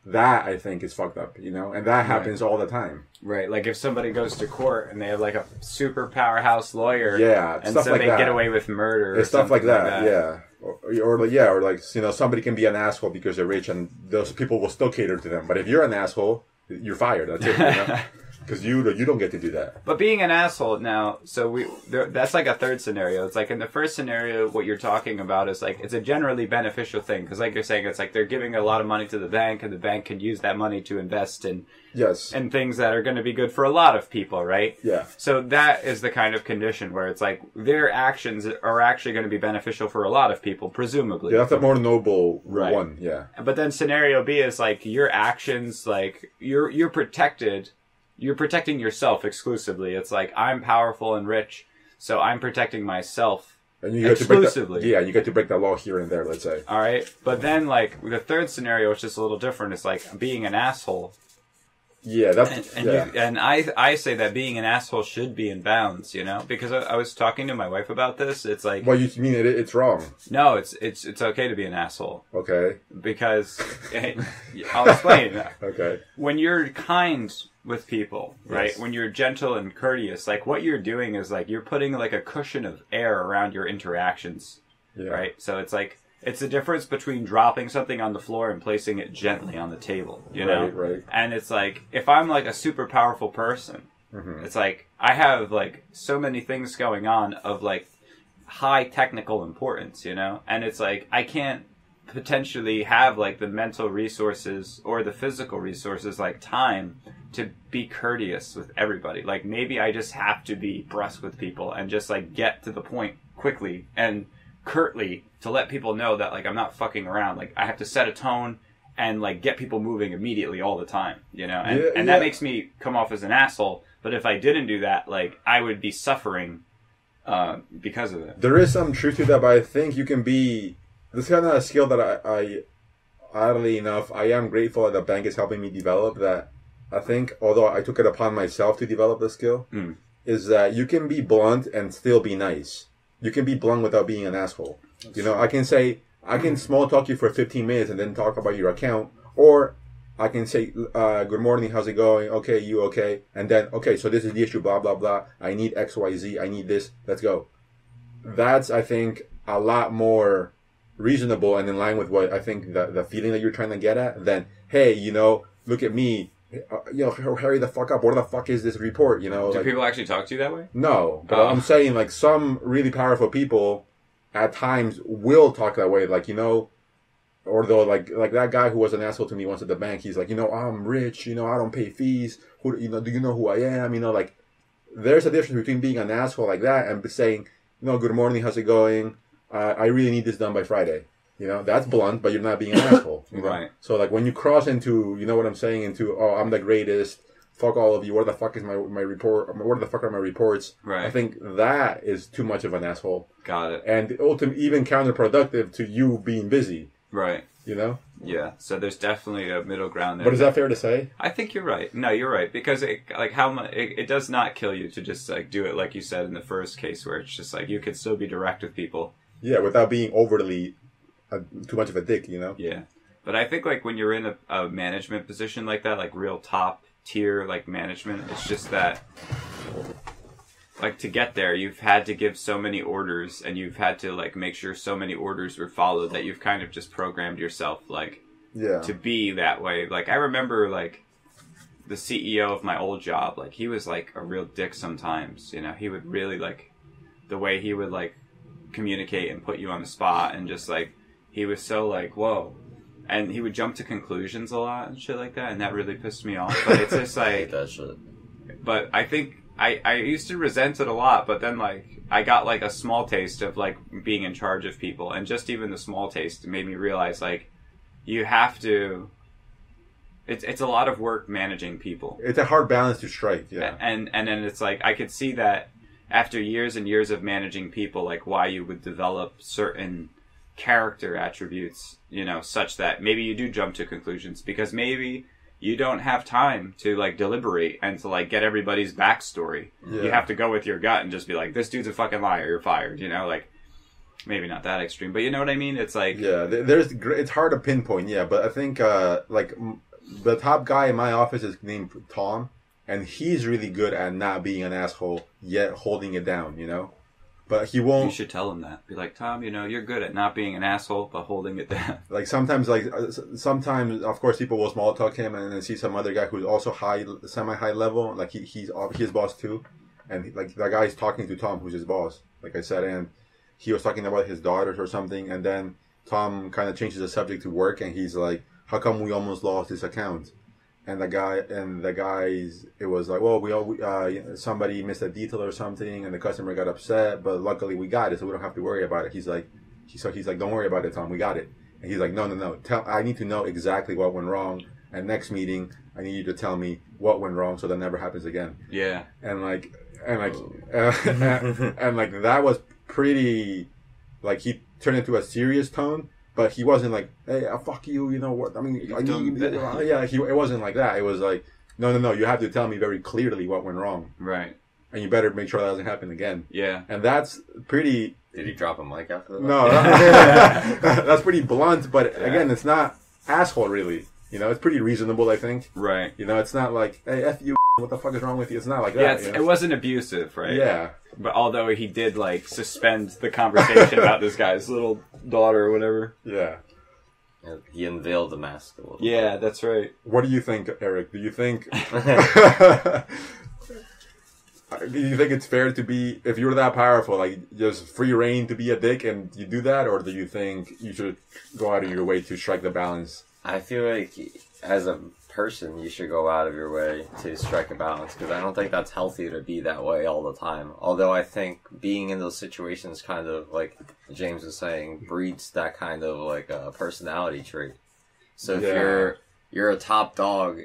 that I think is fucked up, you know, and that happens all the time. Right, like if somebody goes to court and they have like a super powerhouse lawyer, and so they get away with murder, or stuff like that. Yeah, or somebody can be an asshole because they're rich, and those people will still cater to them. But if you're an asshole, you're fired. That's it. You know? Because you don't get to do that. But being an asshole now, that's like a third scenario. It's like in the first scenario, what you're talking about is like it's a generally beneficial thing. Because like you're saying, it's like they're giving a lot of money to the bank, and the bank can use that money to invest in things that are going to be good for a lot of people, right? Yeah. So that is the kind of condition where it's like their actions are actually going to be beneficial for a lot of people, presumably. Yeah, that's a more noble one. Yeah. But then scenario B is like your actions, like you're protected. You're protecting yourself exclusively. It's like, I'm powerful and rich, so I'm protecting myself and you exclusively. You get to break the law here and there, let's say. All right. But then, like, the third scenario is just a little different. It's like being an asshole. Yeah, that's... And I say that being an asshole should be in bounds, you know? Because I was talking to my wife about this. It's like... Well, you mean it's wrong? No, it's okay to be an asshole. Okay. Because... I'll explain. Okay. When you're kind with people, right? When you're gentle and courteous, like what you're doing is like you're putting like a cushion of air around your interactions, right? So it's like it's the difference between dropping something on the floor and placing it gently on the table, you know? Right. And it's like if I'm like a super powerful person, it's like I have like so many things going on of like high technical importance, you know? And it's like I can't potentially have like the mental resources or the physical resources like time to be courteous with everybody. Like maybe I just have to be brusque with people and just like get to the point quickly and curtly to let people know that like I'm not fucking around. Like I have to set a tone and like get people moving immediately all the time, you know? And that makes me come off as an asshole. But if I didn't do that, like I would be suffering because of it. There is some truth to that, but I think you can be... This kind of a skill that I oddly enough, I am grateful that the bank is helping me develop. That I think, although I took it upon myself to develop the skill, is that you can be blunt and still be nice. You can be blunt without being an asshole. You know, I can small talk you for 15 minutes and then talk about your account, or I can say, good morning, how's it going? Okay, you okay? And then, okay, so this is the issue, blah, blah, blah. I need X, Y, Z. I need this. Let's go. that's, I think, a lot more reasonable and in line with what I think the feeling that you're trying to get at than, hey, look at me, hurry the fuck up. What the fuck is this report? Do people actually talk to you that way? No, but I'm saying like some really powerful people at times will talk that way. Like, or though like that guy who was an asshole to me once at the bank, he's like, I'm rich, I don't pay fees. Do you know who I am? Like, there's a difference between being an asshole like that and saying, good morning, how's it going? I really need this done by Friday. That's blunt, but you're not being an asshole. Right. So like when you cross into, what I'm saying, into, I'm the greatest, fuck all of you, where the fuck is my report, where the fuck are my reports? Right. I think that is too much of an asshole. Got it. And ultimately even counterproductive to you being busy. Right. Yeah. So there's definitely a middle ground there. But is that fair to say? I think you're right. No, you're right, because it does not kill you to just like do it like you said in the first case, where it's just like you could still be direct with people. Yeah, without being overly too much of a dick, Yeah, but I think like when you're in a management position like that, like real top tier like management, it's just that like to get there, you've had to give so many orders, and you've had to like make sure so many orders were followed that you've kind of just programmed yourself like to be that way. Like I remember like the CEO of my old job, like he was like a real dick sometimes. He would really like the way he would like communicate and put you on the spot, and just like he was so like whoa, and he would jump to conclusions a lot and shit like that, and that really pissed me off. But it's just like I hate that shit. But I think I used to resent it a lot, but then like I got like a small taste of like being in charge of people, and just even the small taste made me realize like you have to. It's a lot of work managing people. It's a hard balance to strike, yeah. And then it's like I could see that after years and years of managing people, like why you would develop certain character attributes, such that maybe you do jump to conclusions because maybe you don't have time to like deliberate and to like get everybody's backstory. Yeah. You have to go with your gut and just be like, this dude's a fucking liar, you're fired, like maybe not that extreme, but you know what I mean? It's like, yeah, it's hard to pinpoint. Yeah. But I think, like the top guy in my office is named Tom, and he's really good at not being an asshole yet holding it down, But he won't. You should tell him that. Be like, Tom, you're good at not being an asshole, but holding it down. Like sometimes, of course, people will small talk him and then see some other guy who's also semi-high level. Like he's his boss too, and like that guy's talking to Tom, who's his boss. Like I said, and he was talking about his daughters or something, and then Tom kind of changes the subject to work, and he's like, "How come we almost lost this account?" And the guys, it was like, well, somebody missed a detail or something, and the customer got upset, but luckily we got it, so we don't have to worry about it. He's like, don't worry about it, Tom, we got it. And he's like, no, I need to know exactly what went wrong, and next meeting, I need you to tell me what went wrong, so that never happens again. Yeah. And that was pretty, like, he turned into a serious tone. But he wasn't like, hey, fuck you, what? I mean, it wasn't like that. It was like, no, you have to tell me very clearly what went wrong. Right. And you better make sure that doesn't happen again. Yeah. And that's pretty... Did he drop a mic after that? No. That's pretty blunt, but again, it's not asshole, really. It's pretty reasonable, I think. Right. It's not like, hey, F you, what the fuck is wrong with you? It's not like that. Yeah, it wasn't abusive, right? Yeah. But although he did, like, suspend the conversation about this guy's little daughter or whatever. Yeah. He unveiled the mask a little bit. Yeah, that's right. What do you think, Eric? Do you think it's fair to be, if you're that powerful, like, just free reign to be a dick and you do that? Or do you think you should go out of your way to strike the balance? I feel like, as a person, you should go out of your way to strike a balance, because I don't think that's healthy to be that way all the time. Although I think being in those situations kind of, like James was saying, breeds that kind of like a personality trait. So if you're a top dog,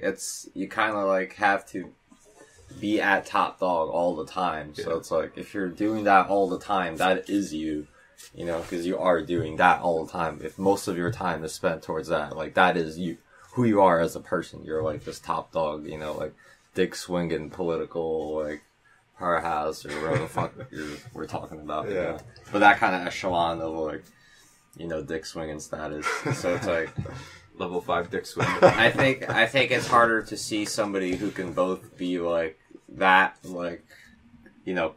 you kind of like have to be at top dog all the time. Yeah. So it's like, if you're doing that all the time, that is you. Because you are doing that all the time. If most of your time is spent towards that, like, that is you. Who you are as a person. You're like this top dog, like dick swinging political, like powerhouse or whatever the fuck we're talking about. Yeah. But that kind of echelon of like, dick swinging status. So it's like level 5 dick swing. I think it's harder to see somebody who can both be like that, like,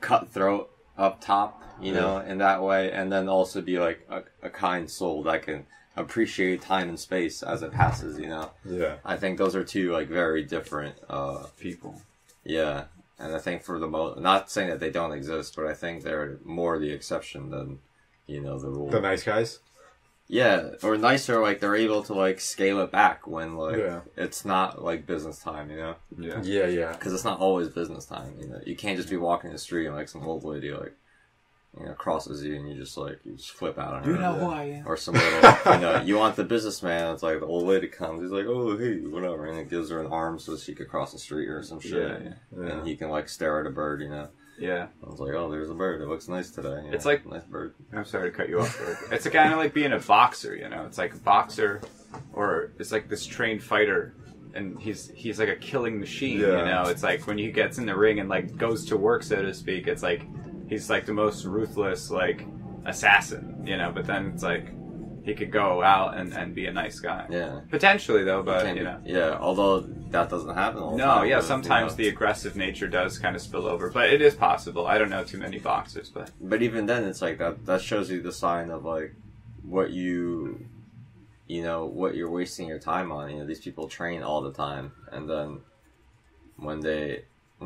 cutthroat up top, you know, in that way, and then also be like a kind soul that can appreciate time and space as it passes, you know. Yeah. I think those are two like very different people. Yeah, and I think for the most, not saying that they don't exist, but I think they're more the exception than, you know, the rule. The nice guys. Yeah, or nicer, like they're able to like scale it back when like it's not like business time, you know. Yeah. Because it's not always business time, you know. You can't just be walking the street and like some old lady like, you know, crosses you and you just flip out on her. You know who I am. Or some little, you know, you want the businessman. It's like the old lady comes. He's like, oh hey, whatever, and it gives her an arm so she could cross the street or some shit. Yeah. And he can like stare at a bird, you know. Yeah. I was like, oh, there's a bird. It looks nice today. You It's know, like nice bird. I'm sorry to cut you off. It's a kind of like being a boxer, you know. It's like a boxer, or it's like this trained fighter, and he's like a killing machine. You know, it's like when he gets in the ring and like goes to work, so to speak. It's like he's like the most ruthless like assassin, you know. But then it's like he could go out and be a nice guy. Yeah. Potentially though, but you know. Yeah, although that doesn't happen all the No, time. yeah, but, sometimes you know, the aggressive nature does kind of spill over, but it is possible. I don't know too many boxers, but even then, it's like that shows you the sign of like what you know, what you're wasting your time on. You know, these people train all the time, and then when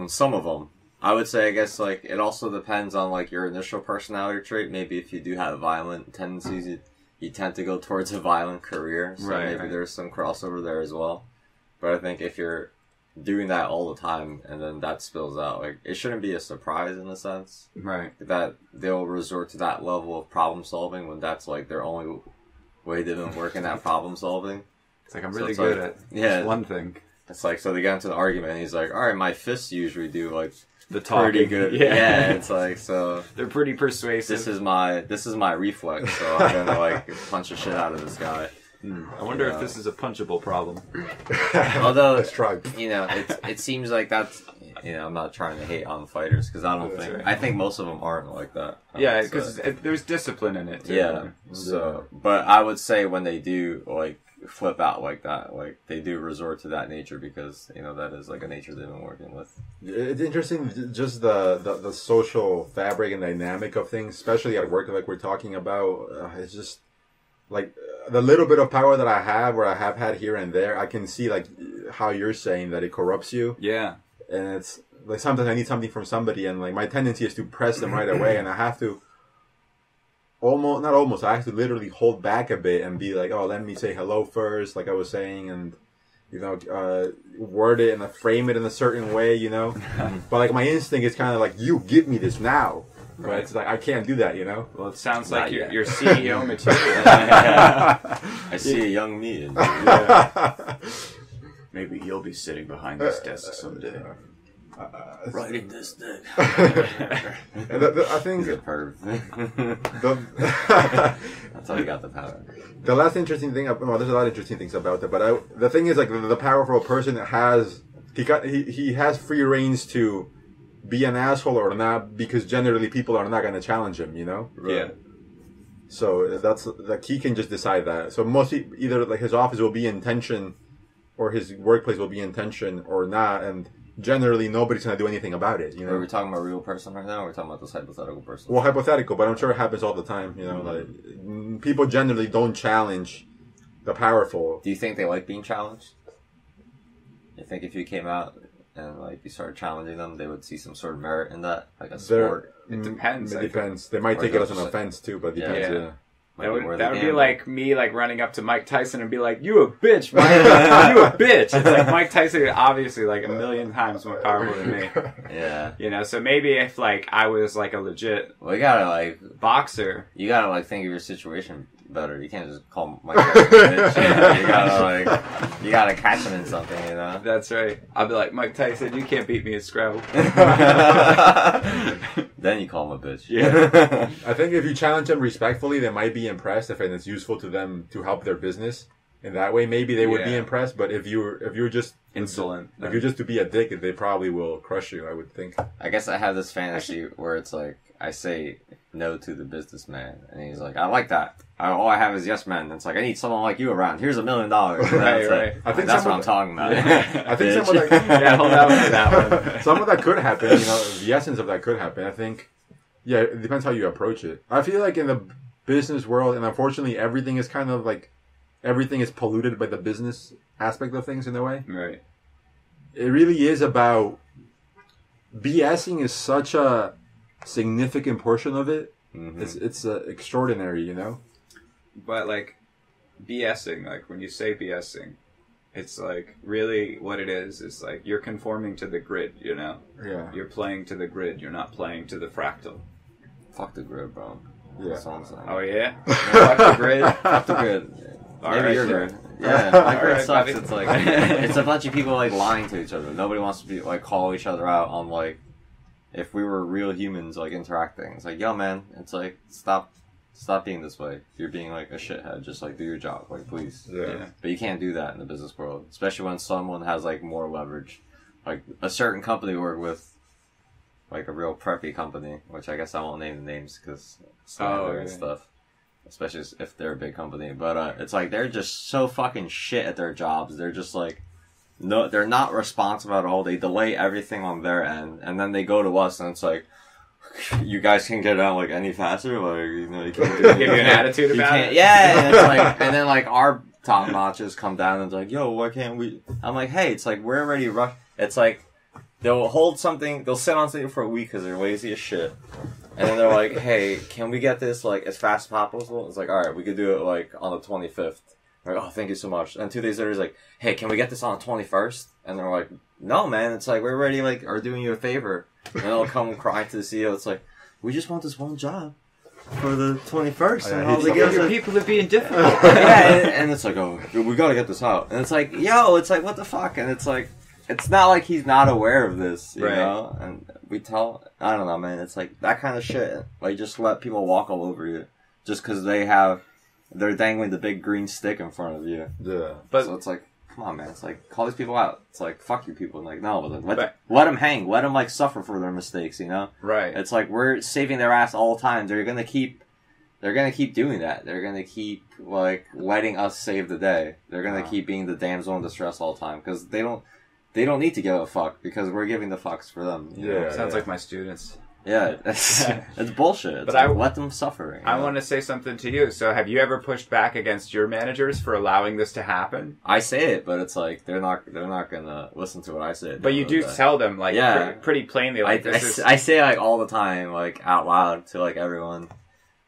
some of them, I would say, I guess like it also depends on like your initial personality trait. Maybe if you do have violent tendencies, you tend to go towards a violent career. So maybe there's some crossover there as well. But I think if you're doing that all the time and then that spills out, like it shouldn't be a surprise in a sense. right. That they'll resort to that level of problem solving when that's like their only way they've been working at problem solving. It's like I'm really good at just one thing. It's like, so they get into the argument and he's like, all right, my fists usually do like The talking. pretty good. Yeah, it's like, so they're pretty persuasive. this is my reflex, so I'm gonna like punch the shit out of this guy. I wonder if this is a punchable problem. Although, Let's try. you know, it seems like that's, you know, I'm not trying to hate on fighters because I don't think, I think most of them aren't like that. Yeah, because there's discipline in it too. Yeah. So, but I would say when they do like flip out like that, like they do resort to that nature because, you know, that is like a nature they've been working with. It's interesting, just the social fabric and dynamic of things, especially at work, like we're talking about. It's just like the little bit of power that I have, or I have had here and there. I can see like how you're saying that it corrupts you. Yeah. And it's like sometimes I need something from somebody, and like my tendency is to press them right away, and I have to I have to literally hold back a bit and be like, oh, let me say hello first, like I was saying, and you know, word it and frame it in a certain way, you know. But like my instinct is kind of like, you give me this now. But it's like I can't do that, you know. Well, it sounds like you're CEO material. I see a young me. Maybe you'll be sitting behind this desk someday. Writing this thing. And I think He's a perv. That's how he got the power. The last interesting thing, well, there's a lot of interesting things about that, but the thing is, like, the powerful person he has free reins to be an asshole or not, because generally people are not going to challenge him, you know? Yeah. So that's like, he can just decide that. So mostly either like his office will be in tension, or his workplace will be in tension or not, and generally nobody's going to do anything about it, you know? Are we talking about a real person right now, or are we talking about this hypothetical person? Well, hypothetical, but I'm sure it happens all the time, you know? Like, people generally don't challenge the powerful. Do you think they like being challenged? You think if you came out and like you started challenging them, they would see some sort of merit in that, like a sport? It depends. It depends. They might take it as an offense too, but it depends. Yeah. That would be like me like running up to Mike Tyson and be like, "You a bitch, Mike! You a bitch!" It's like Mike Tyson, obviously like a million times more powerful than me. Yeah. You know, so maybe if like I was like a legit, well, you gotta like boxer, you gotta like think of your situation better. You can't just call Mike Tyson a bitch. You gotta like, you gotta catch him in something, you know. That's right. I'll be like, Mike Tyson, you can't beat me at Scrabble. Then you call him a bitch. Yeah. I think if you challenge them respectfully, they might be impressed if it's useful to them to help their business. In that way, maybe they would be impressed. But if you're just insolent, if you're just to be a dick, they probably will crush you, I would think. I guess I have this fantasy where it's like I say no to the businessman, and he's like, "I like that. All I have is yes men." And it's like, I need someone like you around. Here's $1 million. Right. I think that's what I'm talking about. I think some of that, hold on to that one. Some of that could happen. You know, the essence of that could happen. I think Yeah, it depends how you approach it. I feel like in the business world, and unfortunately, everything is kind of like everything is polluted by the business aspect of things in a way. Right. It really is about BSing is such a significant portion of it. Mm-hmm. It's extraordinary, you know. But like BSing, like when you say BSing, it's like really what it is like you're conforming to the grid, you know. Yeah. You're playing to the grid. You're not playing to the fractal. Fuck the grid, bro. Yeah. That's all I'm saying. Oh yeah. Fuck the grid. Fuck the grid. Maybe right, you're good. Yeah, my grid right, sucks. buddy. It's like it's a bunch of people like lying to each other. Nobody wants to be like call each other out on like if we were real humans like interacting. It's like, yo, man. It's like stop being this way. You're being like a shithead. Just like do your job, like please. Yeah. But you can't do that in the business world, especially when someone has like more leverage. Like a certain company we work with, like a real preppy company, which I guess I won't name the names because slander and stuff. Especially if they're a big company. But it's like they're just so fucking shit at their jobs. They're just like, no, they're not responsive at all. They delay everything on their end. And then they go to us and it's like, you guys can't get it out like any faster? Like, you know, you can't do Give you an attitude about it? Yeah, and it's like, and then like our top notches come down and it's like, yo, why can't we? I'm like, hey, it's like, we're already rushed. It's like, they'll hold something, they'll sit on something for a week because they're lazy as shit. And then they're like, hey, can we get this, like, as fast as possible? It's like, alright, we could do it, like, on the 25th. Like, oh, thank you so much. And 2 days later, it's like, hey, can we get this on the 21st? And they're like, no, man, it's like, we already, like, are doing you a favor. And they'll come cry to the CEO. It's like, we just want this one job for the 21st. And all they give us people are being difficult. Yeah, and it's like, oh, we gotta get this out. And it's like, yo, it's like, what the fuck? And it's like, it's not like he's not aware of this, you know? And we tell, I don't know, man, it's like that kind of shit. Like, just let people walk all over you just because they're dangling the big green stick in front of you. Yeah. But so it's like, come on, man. It's like, call these people out. It's like, fuck you people. And like, no, let them hang. Let them, like, suffer for their mistakes, you know? Right. It's like, we're saving their ass all the time. They're gonna keep doing that. They're gonna keep, like, letting us save the day. They're gonna keep being the damsel in distress all the time because they don't need to give a fuck because we're giving the fucks for them. Sounds like my students. Yeah, it's bullshit. It's But like, let them suffer. I want to say something to you. So have you ever pushed back against your managers for allowing this to happen? I say it, but it's like they're not gonna listen to what I say. But you do tell them like pretty plainly like I say like all the time like out loud to like everyone.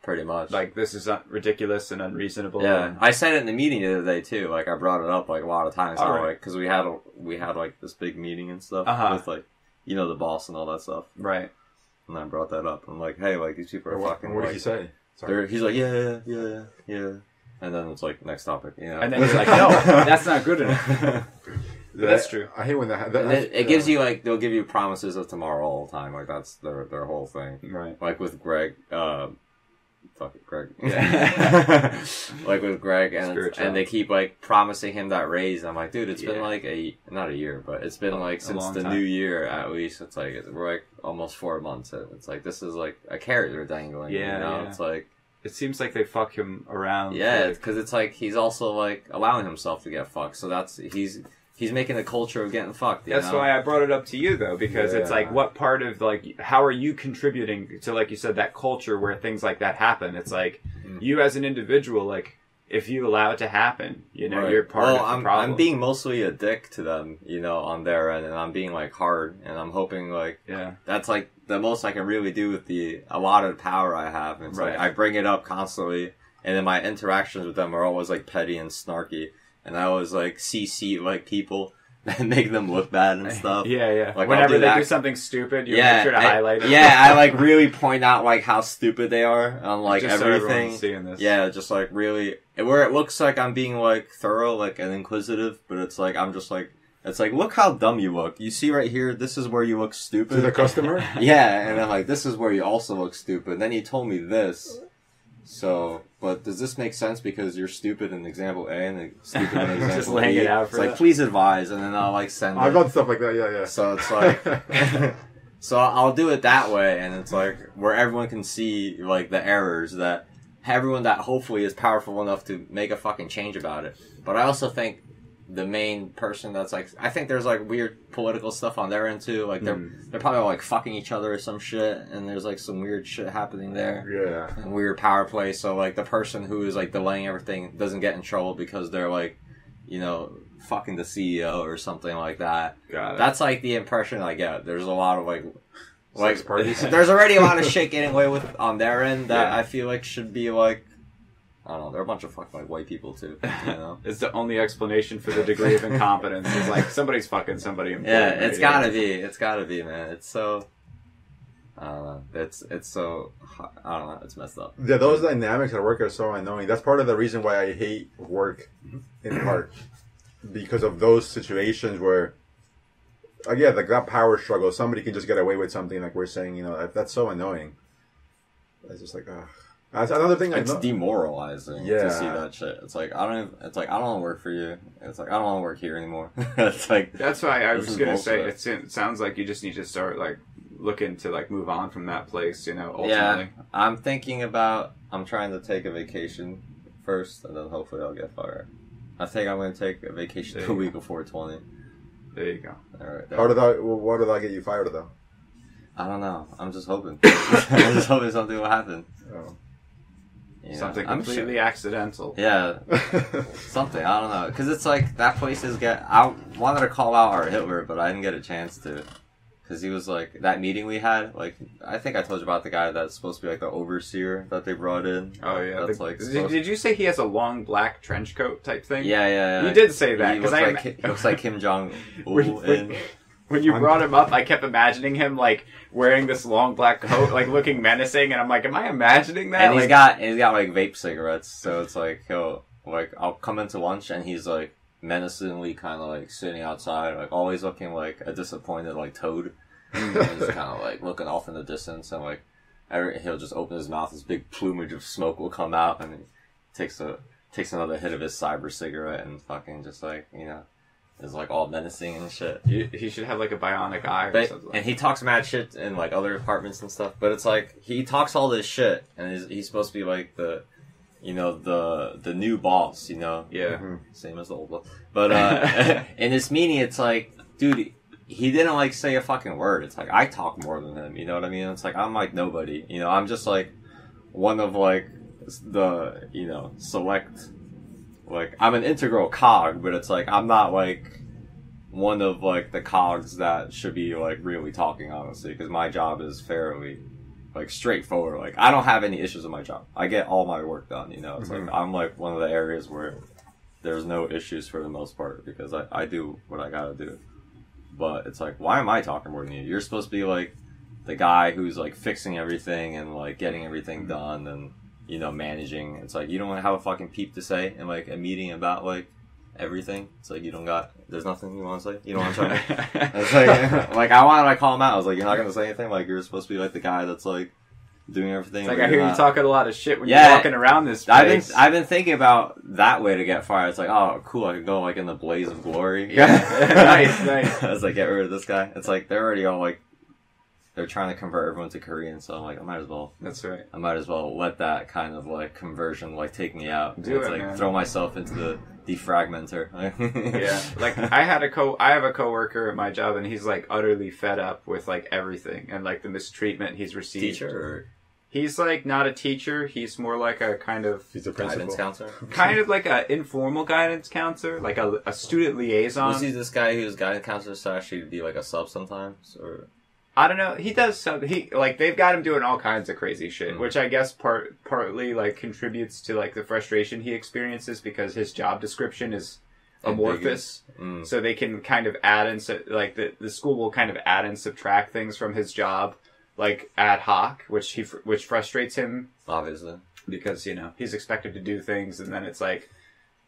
Pretty much. Like, this is ridiculous and unreasonable. Yeah. I said it in the meeting the other day, too. Like, I brought it up, like, a lot of times. Like, because we had, like, this big meeting and stuff. With, like, you know, the boss and all that stuff. Right. And I brought that up. I'm like, hey, like, these people are fucking, what did like, he say? He's like, yeah. And then it's like, next topic, you know. And then you're like, no, that's not good enough. That's true. I hate when it gives you, like, they'll give you promises of tomorrow all the time. Like, that's their whole thing. Right. Like, with Greg, fuck it, Greg. Yeah. Like with Greg, and they keep like promising him that raise. I'm like, dude, it's been like not a year, but it's been like since the new year at least. It's like we're like almost 4 months in. It's like this is like a carrot they're dangling. Yeah, you know? It's like it seems like they fuck him around. Yeah, because it's like he's also like allowing himself to get fucked. So that's he's making a culture of getting fucked. That's why I brought it up to you, though, because it's like, what part of, like, how are you contributing to, like you said, that culture where things like that happen? It's like, you as an individual, like, if you allow it to happen, you know, you're part of the problem. I'm being mostly a dick to them, you know, on their end, and I'm being, like, hard, and I'm hoping, like, that's, like, the most I can really do with a lot of power I have. It's like, I bring it up constantly, and then my interactions with them are always, like, petty and snarky. And I always, like, CC, like, people and make them look bad and stuff. Yeah. Like, whenever they do something stupid, you make sure to highlight it. Yeah, I, like, really point out, like, how stupid they are on, like, just everything. So everyone's seeing this. Yeah, just, like, really... Where it looks like I'm being, like, thorough, like, and inquisitive, but it's, like, I'm just, like... It's like, look how dumb you look. You see right here, this is where you look stupid. To the customer? Yeah, and I'm like, this is where you also look stupid. And then you told me this... So, but does this make sense because you're stupid in example A and stupid in example Just laying it out for it's like, please advise, and then I'll, like, send I've done stuff like that, yeah. So it's like... so I'll do it that way, and it's like, where everyone can see, like, the errors everyone that hopefully is powerful enough to make a fucking change about it. But I also think the main person that's like, I think there's like weird political stuff on their end too. Like they're probably all like fucking each other or some shit, and there's like some weird shit happening there. Yeah. And weird power play. So like the person who is like delaying everything doesn't get in trouble because they're like, you know, fucking the CEO or something like that. Got it. That's like the impression I get. There's a lot of like there's already a lot of shit getting away with on their end that I feel like should be like, I don't know, they're a bunch of fucking like white people too, you know? It's the only explanation for the degree of incompetence. It's like somebody's fucking somebody important. Yeah, it's gotta be, man. It's so, I don't know, it's so, I don't know, it's messed up. Yeah, those dynamics at work are so annoying. That's part of the reason why I hate work in part. Because of those situations where, again, like that power struggle, somebody can just get away with something like we're saying, you know, that's so annoying. It's just like, ugh. That's another thing. It's demoralizing to see that shit. It's like I don't want to work for you. It's like I don't want to work here anymore. It's like that's why I was gonna say it sounds like you just need to start like looking to like move on from that place. You know, ultimately. Yeah, I'm trying to take a vacation first, and then hopefully I'll get fired. I think I'm going to take a vacation the week before 20. There you go. All right. What did that get you fired though? I don't know. I'm just hoping. I'm just hoping something will happen. Oh. You something completely accidental. Yeah. Something. I don't know. Because it's like, that place is I wanted to call out our Hitler, but I didn't get a chance to. Because he was like, that meeting we had, like, I think I told you about the guy that's supposed to be like the overseer that they brought in. Oh, yeah. That's did you say he has a long black trench coat type thing? Yeah. You did say that. He looks like Kim Jong-un. When you brought him up, I kept imagining him, like, wearing this long black coat, like, looking menacing, and I'm like, am I imagining that? And he's got, like, vape cigarettes, so it's like, I'll come into lunch, and he's, like, menacingly kind of, like, sitting outside, like, always looking like a disappointed, like, toad. And he's kind of, like, looking off in the distance, and, like, he'll just open his mouth, this big plumage of smoke will come out, and he takes another hit of his cyber cigarette, and fucking just, like, you know, is like all menacing and shit. He should have like a bionic eye or something. And he talks mad shit in like other departments and stuff. But it's like he talks all this shit, and he's supposed to be like the, you know, the new boss. You know, yeah, same as the old boss. But in this meeting, it's like, dude, he didn't like say a fucking word. It's like I talk more than him. You know what I mean? It's like I'm like nobody. You know, I'm just like one of like the, you know, select. Like, I'm an integral cog, but it's like, I'm not, like, one of, like, the cogs that should be, like, really talking, honestly, because my job is fairly, like, straightforward. Like, I don't have any issues with my job. I get all my work done, you know? It's like, I'm, like, one of the areas where there's no issues for the most part, because I do what I gotta do. But it's like, why am I talking more than you? You're supposed to be, like, the guy who's, like, fixing everything and, like, getting everything done and, you know, managing. It's like, you don't have a fucking peep to say in, like, a meeting about, like, everything. It's like, there's nothing you want to say? You don't want to try to... It's like, I wanted to call him out. I was like, you're not going to say anything? Like, you're supposed to be, like, the guy that's, like, doing everything. It's like, I hear you talking a lot of shit when you're walking around this place. I've been thinking about that way to get fired. It's like, oh, cool, I could go, like, in the blaze of glory. Yeah. Nice. I was like, get rid of this guy. It's like, they're already all, like, they're trying to convert everyone to Korean, so I'm like, I might as well. That's right. I might as well let that kind of like conversion like take me out. Do it's it, like man. Throw myself into the defragmenter. Yeah, like I have a coworker at my job, and he's like utterly fed up with like everything and like the mistreatment he's received. Teacher? Or... He's like not a teacher. He's more like a kind of he's a principal. Guidance counselor. Kind of like an informal guidance counselor, like a student liaison. Was he this guy who's guidance counselor to actually be like a sub sometimes, or? I don't know. He does something. They've got him doing all kinds of crazy shit, which I guess partly like contributes to like the frustration he experiences because his job description is amorphous. So they can kind of add and like the school will kind of add and subtract things from his job, like ad hoc, which frustrates him obviously because you know he's expected to do things and then it's like.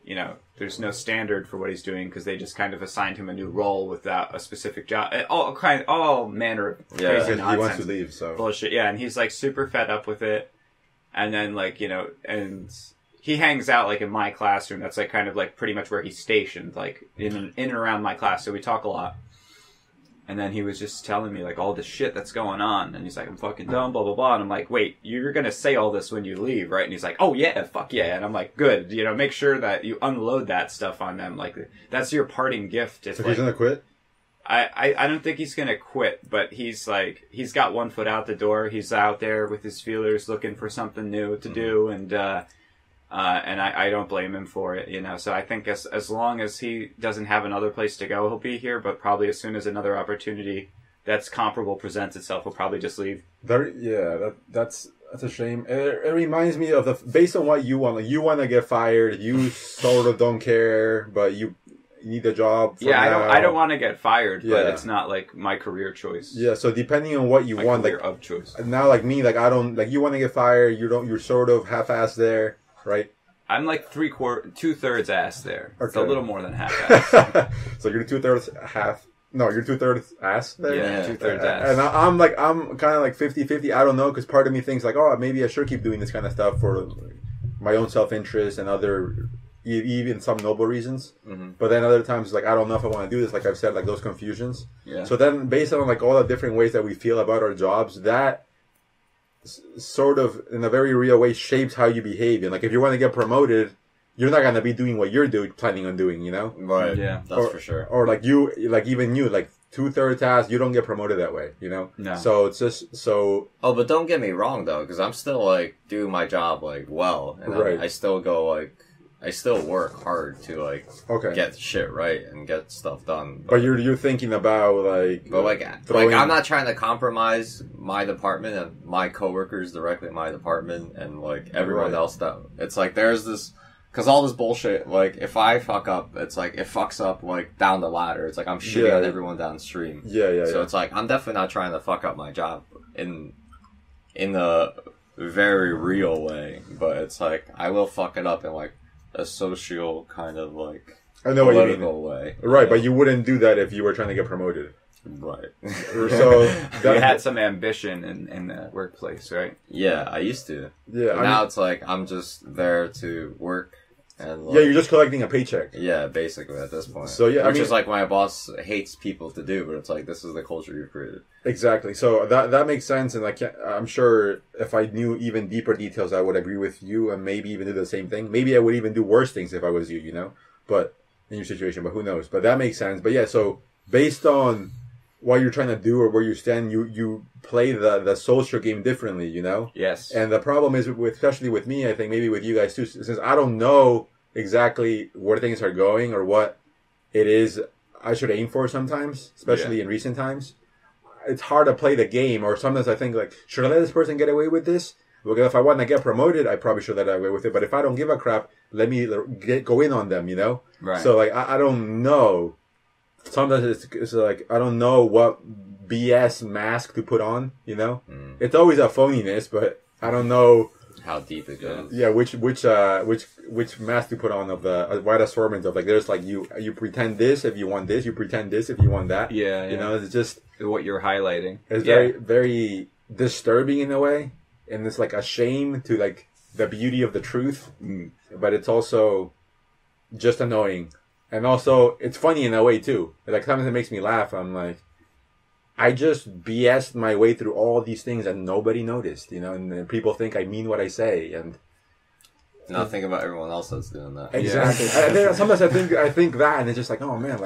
You know, there's no standard for what he's doing because they just kind of assigned him a new role without a specific job. All manner of crazy nonsense. He wants to leave, so bullshit. Yeah, and he's like super fed up with it. And then like you know, and he hangs out like in my classroom. That's like kind of like pretty much where he's stationed, like in and around my class. So we talk a lot. And then he was just telling me, like, all the shit that's going on. And he's like, I'm fucking dumb, blah, blah, blah. And I'm like, wait, you're going to say all this when you leave, right? And he's like, oh, yeah, fuck yeah. And I'm like, good. You know, make sure that you unload that stuff on them. Like, that's your parting gift. If, so he's going to quit? I don't think he's going to quit, but he's like, he's got one foot out the door. He's out there with his feelers looking for something new to do. And I don't blame him for it, you know. So I think as long as he doesn't have another place to go, he'll be here. But probably as soon as another opportunity that's comparable presents itself, he'll probably just leave. That's a shame. It reminds me of based on what you want. Like, you want to get fired. You sort of don't care, but you need a job. I don't want to get fired, but it's not like my career choice. Yeah. So depending on what you want, career of choice. Now, like me, like I don't like. You want to get fired. You're sort of half-assed there. Right, I'm like 2/3 ass there. Okay. It's a little more than half-ass. So you're 2/3 half. No, you're 2/3 ass there. Yeah, 2/3 ass. And I'm kind of like 50-50. I don't know, because part of me thinks like, oh, maybe I should keep doing this kind of stuff for my own self-interest and other, even some noble reasons. Mm-hmm. But then other times, like, I don't know if I want to do this. Like I've said, like those confusions. Yeah. So then, based on like all the different ways that we feel about our jobs, that sort of in a very real way shapes how you behave. And like if you want to get promoted, you're not gonna be doing what you're planning on doing, you know? Right. Yeah, that's for sure. Or like you, like even you, like 2/3 task, you don't get promoted that way, you know? No. So it's just so. Oh, but don't get me wrong though, because I'm still like doing my job like well, and right. I still go like. I still work hard to like get shit right and get stuff done. But you're thinking about like, I'm not trying to compromise my department and my coworkers directly in my department and like everyone else. That it's like there's this because all this bullshit. Like if I fuck up, it's like it fucks up like down the ladder. It's like I'm shitting on everyone downstream. So it's like I'm definitely not trying to fuck up my job in a very real way. But it's like I will fuck it up in like a social kind of like political way. Right, but you wouldn't do that if you were trying to get promoted. Right. So you had some ambition in the workplace, right? Yeah, I used to. Yeah. Now it's like I'm just there to work and you're just collecting a paycheck. Yeah, basically at this point. So which is like my boss hates people to do, but it's like this is the culture you've created. Exactly. So that makes sense, and like I'm sure if I knew even deeper details, I would agree with you, and maybe even do the same thing. Maybe I would even do worse things if I was you, you know. But in your situation, but who knows? But that makes sense. But yeah, so based on what you're trying to do or where you stand, you play the social game differently, you know? Yes. And the problem is, especially with me, I think maybe with you guys too, since I don't know exactly where things are going or what it is I should aim for sometimes, especially in recent times. It's hard to play the game, or sometimes I think like, should I let this person get away with this? Because if I want to get promoted, I probably should let away with it. But if I don't give a crap, let me go in on them, you know? Right. So like, I don't know. Sometimes it's like, I don't know what BS mask to put on, you know? It's always a phoniness, but I don't know how deep it goes. Yeah, which mask to put on of the wide assortment of like, there's like, you pretend this if you want this, you pretend this if you want that. Yeah. You know, it's just what you're highlighting. It's very, very disturbing in a way. And it's like a shame to like the beauty of the truth. But it's also just annoying. And also, it's funny in a way, too. Like, sometimes it makes me laugh. I'm like, I just BS'd my way through all these things and nobody noticed, you know? And people think I mean what I say. And now think about everyone else that's doing that. Exactly. Yeah. Sometimes I think that, and it's just like, oh, man,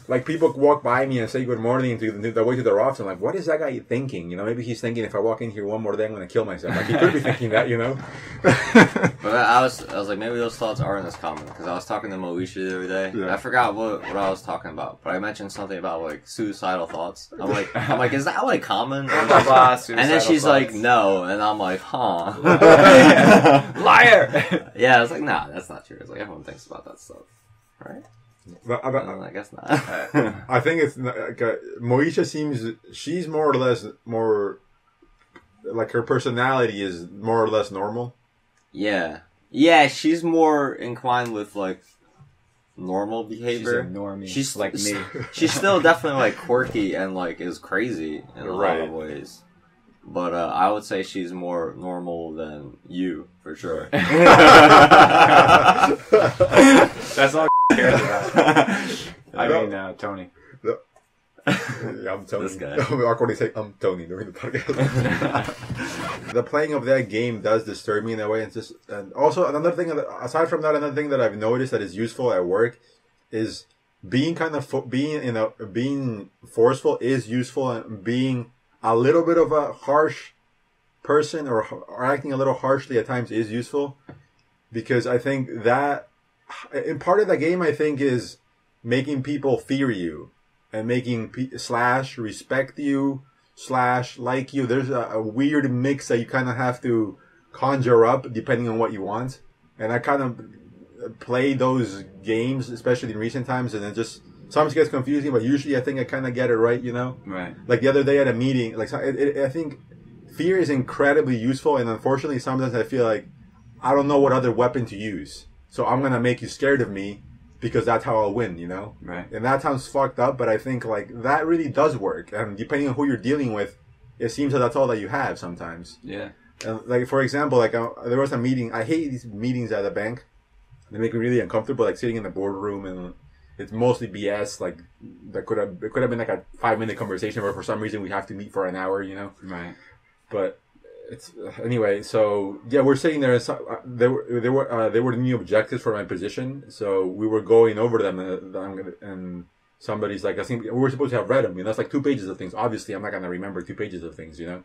like people walk by me and say good morning to the way to their office. I'm like, what is that guy thinking? You know, maybe he's thinking if I walk in here one more day, I'm going to kill myself. Like, he could be thinking that, you know? But I was like, maybe those thoughts aren't as common. Because I was talking to Moesha the other day. Yeah. I forgot what I was talking about. But I mentioned something about, like, suicidal thoughts. I'm like, is that, like, common? And then she's like, no. And I'm like, huh. Liar! Yeah, I was like, nah, that's not true. It's like, everyone thinks about that stuff. Right? I guess not. I think it's like Moesha seems she's more or less like her personality is more or less normal. Yeah, she's more inclined with like normal behavior. She's a normie. She's like me. She's still definitely like quirky and like is crazy in a lot of ways. But I would say she's more normal than you, for sure. That's all cares about. I mean, Tony. Yeah, I'm Tony. This guy. I'm awkwardly saying I'm Tony during the podcast. The playing of that game does disturb me in a way. And also another thing, aside from that, another thing that I've noticed that is useful at work is being being forceful is useful, and being a little bit of a harsh person or acting a little harshly at times is useful, because I think that in part of the game, I think, is making people fear you and making / respect you / like you. There's a weird mix that you kind of have to conjure up depending on what you want. And I kind of play those games, especially in recent times, and it just sometimes gets confusing, but usually I think I kind of get it right, you know? Right. Like the other day at a meeting, like I think fear is incredibly useful, and unfortunately sometimes I feel like I don't know what other weapon to use. So I'm going to make you scared of me because that's how I'll win, you know? Right. And that sounds fucked up, but I think like that really does work. And depending on who you're dealing with, it seems that that's all that you have sometimes. Yeah. And like, for example, like there was a meeting. I hate these meetings at a bank. They make me really uncomfortable, like sitting in the boardroom, and it's mostly BS. Like it could have been like a 5-minute conversation, but for some reason we have to meet for an hour, you know? Right. But it's anyway. So yeah, we're sitting there. There were new objectives for my position. So we were going over them, and somebody's like, I think we were supposed to have read them. You know, that's like 2 pages of things. Obviously, I'm not gonna remember 2 pages of things, you know.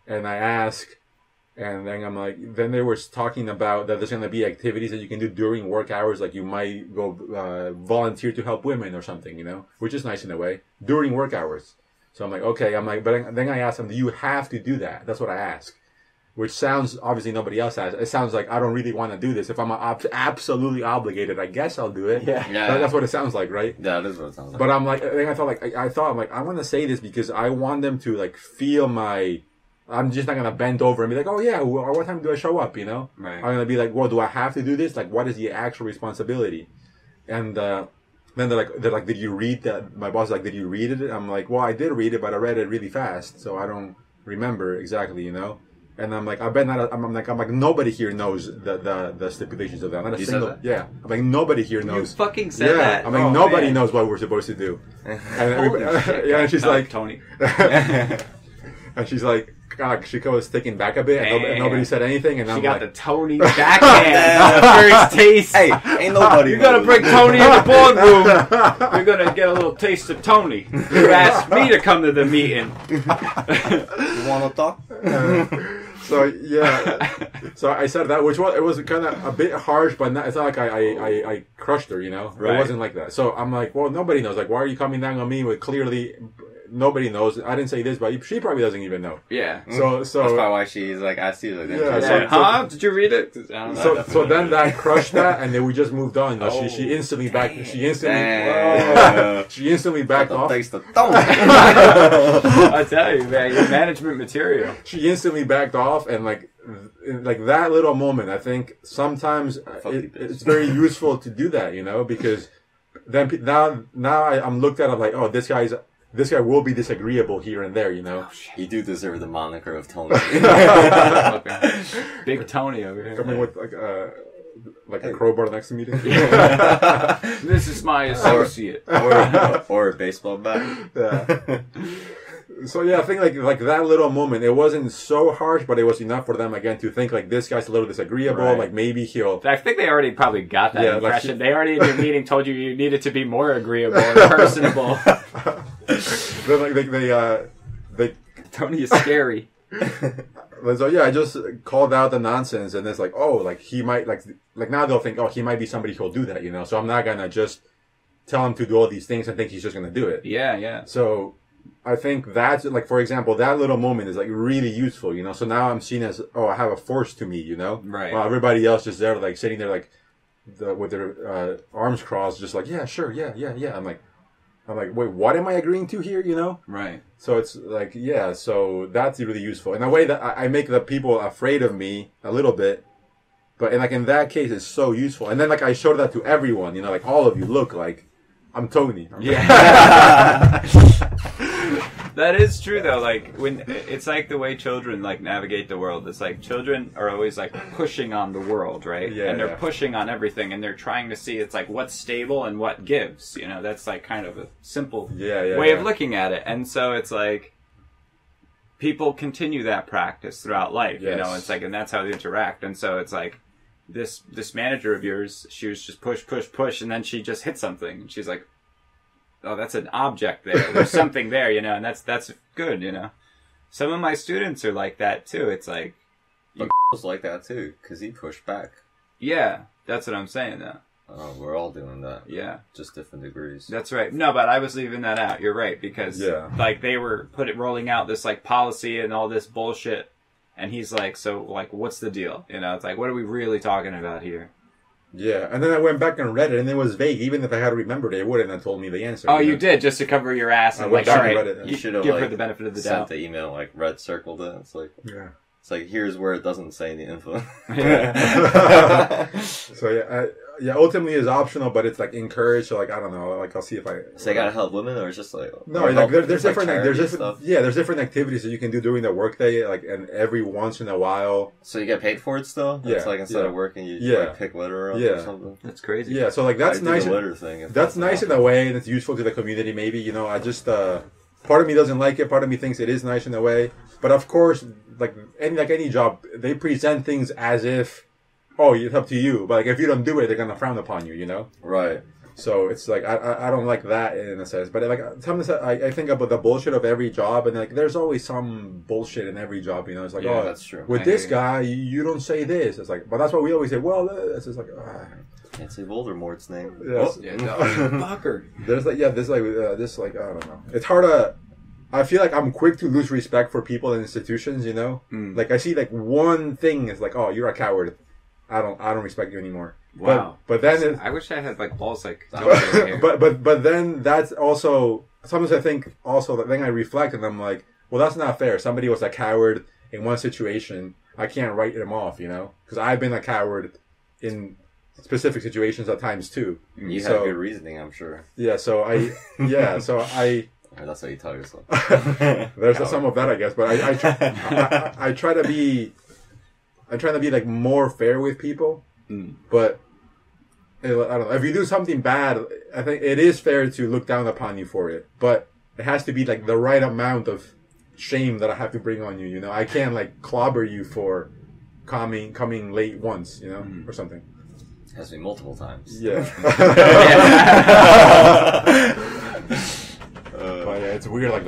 And I ask, and then I'm like, then they were talking about that there's gonna be activities that you can do during work hours, like you might go volunteer to help women or something, you know, which is nice in a way during work hours. So I'm like, okay. I'm like, but then I asked them, do you have to do that? That's what I ask. Which sounds, obviously nobody else has. It sounds like I don't really want to do this. If I'm absolutely obligated, I guess I'll do it. Yeah. That's what it sounds like, right? Yeah, that is what it sounds like. But I'm like, I thought I want to say this because I want them to like feel I'm just not going to bend over and be like, oh yeah, what time do I show up, you know? Right. I'm going to be like, well, do I have to do this? Like, what is the actual responsibility? And, then they're like, did you read that? My boss is like, did you read it? I'm like, well, I did read it, but I read it really fast, so I don't remember exactly, you know? And I'm like, I bet not. I'm like, nobody here knows the stipulations of that. Not a you single. said that? Yeah. I'm like, nobody here knows. You fucking said that. I'm like, nobody knows what we're supposed to do. And yeah, and she's like, Tony. and she's like, God, she was taken back a bit, and nobody said anything. And she I'm got like, the Tony backhand. First taste. Hey, ain't nobody. You gotta bring Tony in the boardroom. You're gonna get a little taste of Tony. You asked me to come to the meeting. You wanna talk? So yeah, so I said that, it was kind of a bit harsh, but it's not like I crushed her, you know. Right. It wasn't like that. So I'm like, well, nobody knows. Like, why are you coming down on me with clearly nobody knows? I didn't say this, but she probably doesn't even know. Yeah. So that's probably why she's like, I see it. Yeah. Did you read it? I don't know. So then I crushed that, and then we just moved on. She instantly backed. She instantly backed off. Taste the I tell you, man, your management material. She instantly backed off, and like that little moment, I think sometimes it's very useful to do that, you know, because then now I'm looked at, I'm like, oh, this guy will be disagreeable here and there, you know. You do deserve the moniker of Tony. Big Tony over here. Coming with like a crowbar next to me. This is my associate. Or a baseball bat. Yeah. So yeah, I think like that little moment, it wasn't so harsh, but it was enough for them again to think like, this guy's a little disagreeable. Right. Like maybe he'll. I think they already probably got that impression. They already in your meeting told you needed to be more agreeable and personable. They Tony is scary. So yeah, I just called out the nonsense, and it's like, oh, like he might like now they'll think, oh, he might be somebody who'll do that, you know. So I'm not gonna just tell him to do all these things and think he's just gonna do it. Yeah. So I think that's like, for example, that little moment is like really useful, you know. So now I'm seen as, oh, I have a force to me, you know. Right. While everybody else just there, like sitting there, like with their arms crossed, just like, yeah, sure, yeah. I'm like, wait, what am I agreeing to here, you know? Right. So it's like, yeah, so that's really useful. In a way that I make the people afraid of me a little bit, but in that case, it's so useful. And then like I showed that to everyone, you know, like all of you, look, like I'm Tony. Yeah. That is true though. Like when it's like the way children like navigate the world. It's like children are always like pushing on the world, right? Yeah, and they're pushing on everything, and they're trying to see it's like what's stable and what gives. You know, that's like kind of a simple way of looking at it. And so it's like people continue that practice throughout life. Yes. You know, it's like, and that's how they interact. And so it's like this manager of yours, she was just push, and then she just hit something, and she's like, oh, that's an object there. There's something there, you know, and that's good, you know. Some of my students are like that too. It's like, but was like that too, because he pushed back. Yeah, that's what I'm saying though. Oh, we're all doing that. Yeah, just different degrees. That's right. No, but I was leaving that out. You're right, because like they were rolling out this like policy and all this bullshit, and he's like, so like, what's the deal? You know, it's like, what are we really talking about here? Yeah, and then I went back and read it, and it was vague. Even if I had remembered it, it wouldn't have told me the answer. Oh, you did, just to cover your ass and like, all right, you should have give like, her the benefit of the sent doubt. the email, like red circled it. It's like, it's like here's where it doesn't say the info. So ultimately it's optional, but it's like encouraged. So like I don't know, like I'll see if I. So you gotta help women, or it's just like no, like there's different there's different activities that you can do during the workday, like and every once in a while. So you get paid for it still? Yeah. It's like instead of working, you like pick litter up or something. That's crazy. Yeah, so like that's nice. The litter thing. That's nice in a way, and it's useful to the community. Maybe I just part of me doesn't like it. Part of me thinks it is nice in a way, but of course, like any job, they present things as if. Oh, it's up to you. But like, if you don't do it, they're gonna frown upon you. You know. Right. So it's like I don't like that in a sense. But like sometimes I think about the bullshit of every job, and like there's always some bullshit in every job. You know, it's like that's true. With this guy, you don't say this. It's like, but that's what we always say. Well, it's just like. Can't say Voldemort's name. Yes. Fucker. There's like this I don't know. It's hard to. I feel like I'm quick to lose respect for people and institutions. You know, like I see like one thing is like, oh, you're a coward. I don't respect you anymore. Wow. But then I wish I had like balls like. but then that's also sometimes I think also that then I reflect and I'm like, well, that's not fair. Somebody was a coward in one situation. I can't write them off, you know, because I've been a coward in specific situations at times too. You have good reasoning, I'm sure. Yeah. So I. That's how you tell yourself. There's some of that, I guess, but I try to be. I'm trying to be like more fair with people, but I don't know. If you do something bad, I think it is fair to look down upon you for it, but it has to be like the right amount of shame that I have to bring on you. You know, I can't like clobber you for coming late once, you know, or something. It has to be multiple times. Yeah. But yeah, it's weird. Like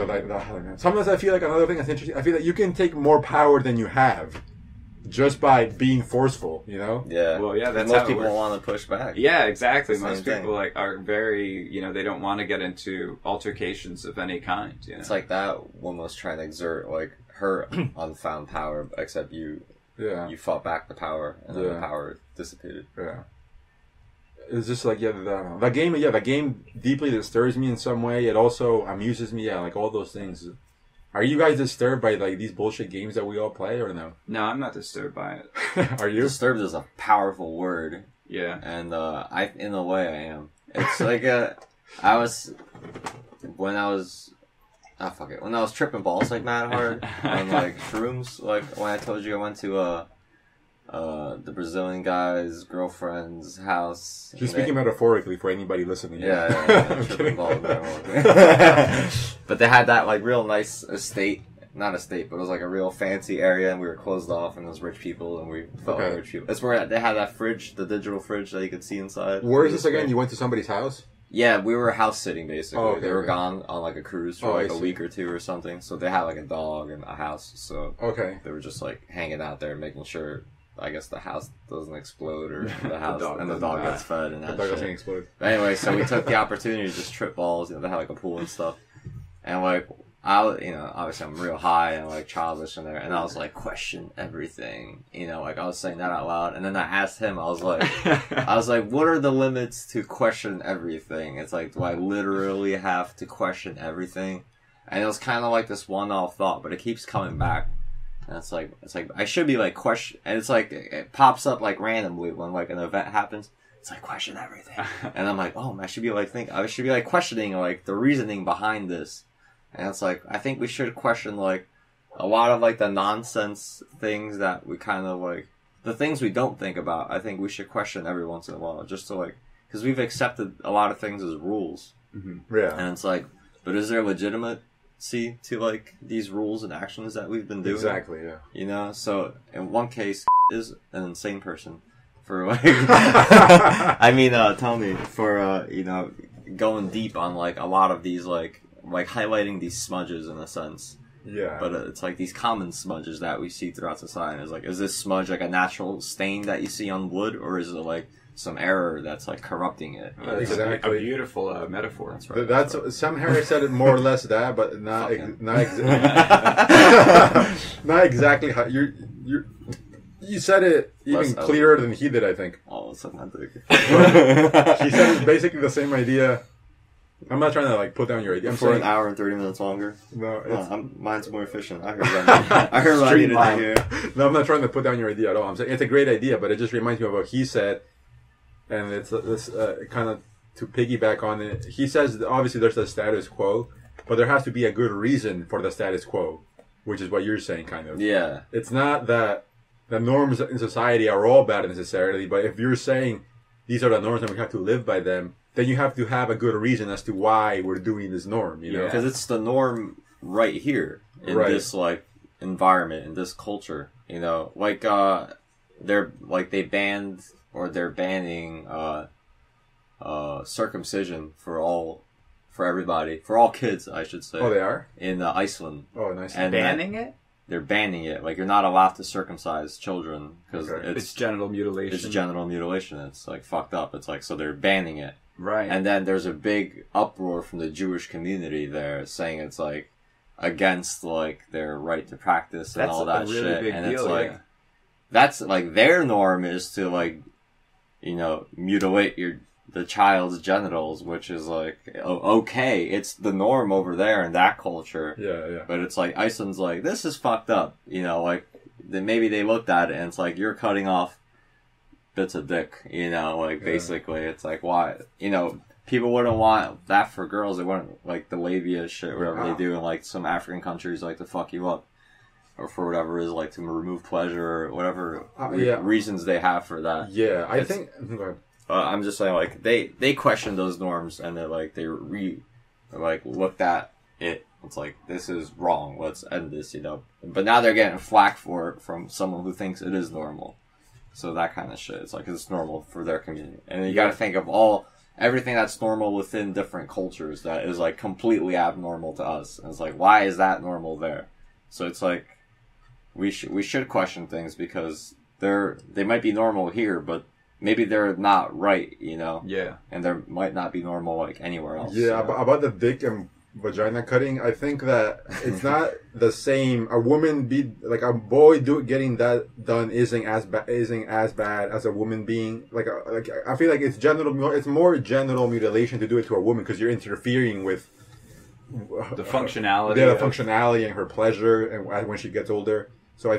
sometimes I feel like another thing that's interesting. I feel like you can take more power than you have. Just by being forceful, you know? Yeah. Well, yeah, that's most people want to push back. Yeah, exactly. Most people like are very, you know, they don't want to get into altercations of any kind. You know? It's like that woman was trying to exert like her unfound power, except you fought back the power, and then the power dissipated. Yeah. It's just like the game deeply disturbs me in some way. It also amuses me. Yeah, like all those things. Are you guys disturbed by like these bullshit games that we all play, or no? No, I'm not disturbed by it. Are you? Disturbed is a powerful word. Yeah. And in a way, I am. It's like when I was tripping balls like mad hard on like shrooms, like when I told you I went to the Brazilian guy's girlfriend's house. She's speaking metaphorically for anybody listening. Yeah. Tripping balls. But they had that like real nice not estate, but it was like a real fancy area, and we were closed off, and there was rich people, and we felt like rich people. That's where they had that fridge, the digital fridge that you could see inside. Where is this again? You went to somebody's house? Yeah, we were house sitting basically. Oh, okay, they were gone on like a cruise for like a week or two or something, so they had like a dog and a house, so they were just like hanging out there, making sure. I guess the house doesn't explode, or the house the dog gets fed, and that doesn't explode. But anyway, so we took the opportunity to just trip balls. You know, they had like a pool and stuff, and like obviously I'm real high and like childish in there, and I was like, question everything. You know, like I was saying that out loud, and then I asked him. I was like, what are the limits to question everything? It's like, do I literally have to question everything? And it was kind of like this one-off thought, but it keeps coming back. And it's like I should be like question, and it's like it pops up like randomly when like an event happens. It's like question everything, and I'm like, oh, I should be like questioning like the reasoning behind this, And it's like, I think we should question, like, a lot of, like, the nonsense things that we kind of, like, the things we don't think about, I think we should question every once in a while, just to, like, because we've accepted a lot of things as rules. Mm-hmm. Yeah. And it's like, but is there legitimacy to, like, these rules and actions that we've been doing? Exactly, yeah. You know? So, in one case, is an insane person. For, like, I mean, Tony, for, you know, going deep on, like, a lot of these, like highlighting these smudges in a sense. Yeah. But it's like these common smudges that we see throughout society. It's like, is this smudge like a natural stain that you see on wood, or is it like some error that's like corrupting it? Exactly. A beautiful metaphor. That's right. That's some Harry said it more or less that, but not not exactly how you said it even clearer than he did, I think. Oh, semantic. He said it's basically the same idea. I'm not trying to like put down your idea. I'm for saying, an hour and 30 minutes longer. No, mine's more efficient. I heard that. I heard what I needed to hear. No, I'm not trying to put down your idea at all. I'm saying it's a great idea, but it just reminds me of what he said, and it's this kind of to piggyback on it. He says that obviously there's the status quo, but there has to be a good reason for the status quo, which is what you're saying, kind of. Yeah. It's not that the norms in society are all bad necessarily, but if you're saying these are the norms and we have to live by them, then you have to have a good reason as to why we're doing this norm, you know? Because it's the norm right here in this, like, environment, in this culture, you know? Like, they're banning circumcision for everybody, for all kids, I should say. Oh, they are? In Iceland. Oh, nice. And banning it? They're banning it. Like, you're not allowed to circumcise children because it's genital mutilation. It's genital mutilation. It's, like, fucked up. It's like, so they're banning it. Right. And then there's a big uproar from the Jewish community there saying it's, like, against, like, their right to practice and all that shit. Big and deal, it's like, that's, like, their norm is to, like, you know, mutilate the child's genitals, which is, like, okay. It's the norm over there in that culture. Yeah, yeah. But it's like, Iceland's like, this is fucked up. You know, like, maybe they looked at it and it's like, you're cutting off bits of dick, you know, like, basically. It's like, why? You know, people wouldn't want that for girls. They wouldn't, like, the labia shit, whatever they do in, like, some African countries, like, to fuck you up. Or for whatever it is, like, to remove pleasure, or whatever reasons they have for that. Yeah, I think... Go ahead. I'm just saying, like, they question those norms, and they looked at it. It's like, this is wrong. Let's end this, you know. But now they're getting flack for it from someone who thinks it is normal. So that kind of shit. It's like, it's normal for their community. And you gotta think of everything that's normal within different cultures that is, like, completely abnormal to us. And it's like, why is that normal there? So it's like, we should question things because they might be normal here, but maybe they're not right, you know? Yeah. And they might not be normal, like, anywhere else. Yeah, about the dick and vagina cutting, I think that it's not the same. A boy getting that done isn't as bad as a woman being, I feel like it's more genital mutilation to do it to a woman because you're interfering with the functionality. The functionality and her pleasure and when she gets older. So I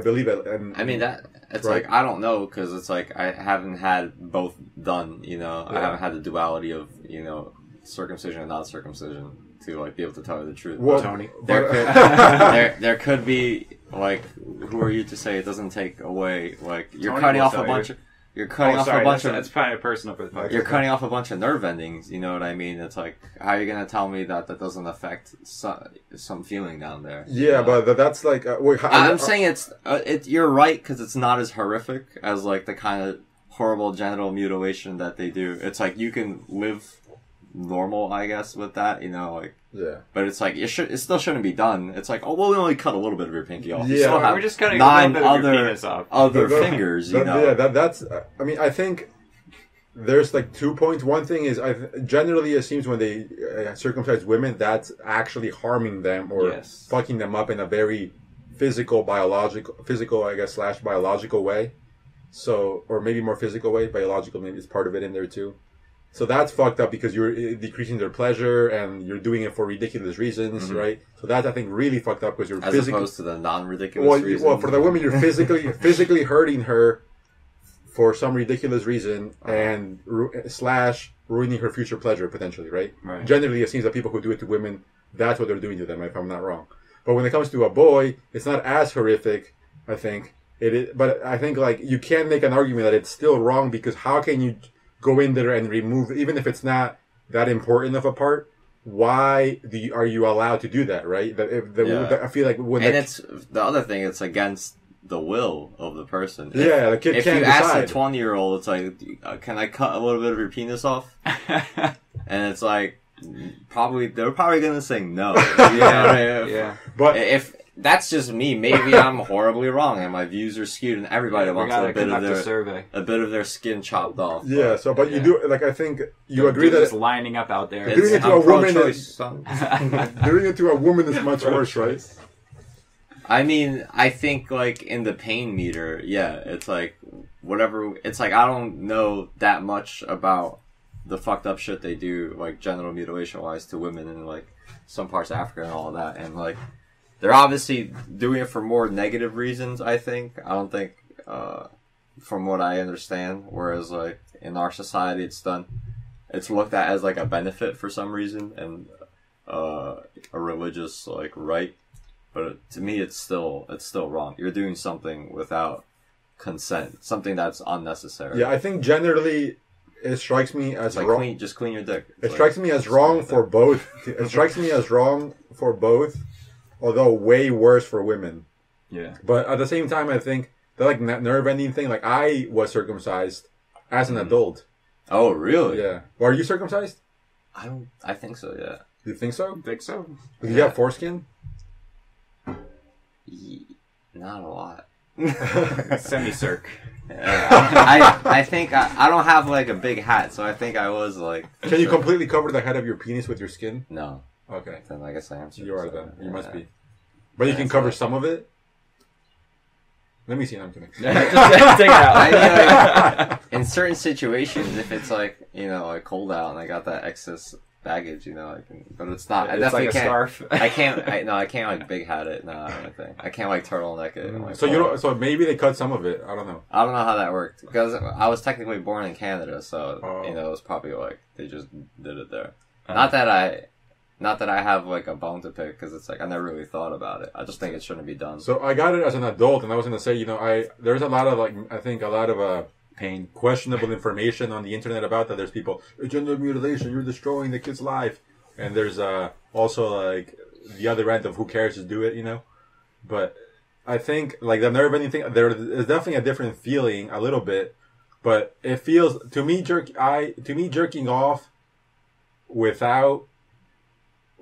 believe it. And, I mean, it's right. Like, I don't know, because it's like, I haven't had both done, you know. Yeah. I haven't had the duality of, you know, circumcision and not circumcision to, like, be able to tell you the truth. Well, Tony. There could be, like, who are you to say it doesn't take away, like, you're Tony cutting off a bunch of... You're cutting off a bunch of... That's probably personal for the podcast. You're cutting off a bunch of nerve endings, you know what I mean? It's like, how are you going to tell me that doesn't affect some feeling down there? Yeah, but that's like... I'm saying you're right, because it's not as horrific as, like, the kind of horrible genital mutilation that they do. It's like, you can live normal, I guess, with that, you know, like... Yeah. But it's like, it still shouldn't be done. It's like, oh, well, we only cut a little bit of your pinky off. Yeah. We're just cutting a little bit of your penis off. Other fingers, you know. Yeah, that's... I mean, I think there's, like, 2 points. One thing is, generally it seems when they circumcise women, that's actually harming them or fucking them up in a very physical, I guess, / biological way. So, or maybe more physical way. Biological maybe is part of it in there, too. So that's fucked up because you're decreasing their pleasure and you're doing it for ridiculous reasons, right? So that's, I think, really fucked up because you're as opposed to the non-ridiculous reasons. Well, for the woman, you're physically hurting her for some ridiculous reason and / ruining her future pleasure, potentially, right? Right. Generally, it seems that people who do it to women that's what they're doing to them, if I'm not wrong. But when it comes to a boy, it's not as horrific, I think. It is, but I think, like, you can make an argument that it's still wrong, because how can you go in there and remove, even if it's not that important of a part, why are you allowed to do that, right? I feel like when... And it's, the other thing, it's against the will of the person. Yeah, the kid can't decide. If you ask a 20-year-old, it's like, can I cut a little bit of your penis off? And it's like, they're probably gonna say no. Yeah. But if that's just me, maybe I'm horribly wrong, and my views are skewed, and everybody wants a bit of their skin chopped off. Yeah. But you do, like, I think you agree that it's lining up out there. Doing it to a woman doing it to a woman is much worse, right? I mean, I think, like, in the pain meter, yeah, it's like, whatever, it's like, I don't know that much about the fucked up shit they do, like, genital mutilation-wise to women in, like, some parts of Africa and all of that, and, like, they're obviously doing it for more negative reasons, I think. I don't think, from what I understand, whereas, like, in our society it's looked at as, like, a benefit for some reason, and, a religious, like, right. But to me, it's still wrong. You're doing something without consent, something that's unnecessary. Yeah, I think generally it strikes me as like wrong. Just clean your dick. It strikes me as wrong for both. It strikes me as wrong for both, although way worse for women. Yeah. But at the same time, I think the, like, nerve-ending thing. Like, I was circumcised as an adult. Oh, really? Yeah. Well, are you circumcised? I think so. Yeah. You think so? I think so. Do you have foreskin? Not a lot. Semi-circ. I think I don't have, like, a big hat, so I think I was, like... Can you completely cover the head of your penis with your skin? No. Okay. Then I guess I am. You are then. You must be. But you can cover some of it? Let me see. I'm kidding. Just take it out. I mean, like, in certain situations, if it's, like, you know, like, cold out and I got that excess baggage, you know, I can, but it's not. I definitely like a can't. Scarf. I can't. I can't, like, big hat it. No, I don't think. I can't, like, turtleneck it. Like, so you know. So maybe they cut some of it. I don't know. I don't know how that worked, because I was technically born in Canada, so you know, it was probably like they just did it there. Not that I have, like, a bone to pick, because it's like I never really thought about it. I just think it shouldn't be done. So I got it as an adult, and I was gonna say, you know, there's a lot of, like, I think a lot of pain, questionable information on the internet about that. There's people, gender mutilation, you're destroying the kid's life, and there's also, like, the other end of who cares, just do it, you know. But I think, like, the nerve-ending thing, there is definitely a different feeling, a little bit, but it feels to me jerking off without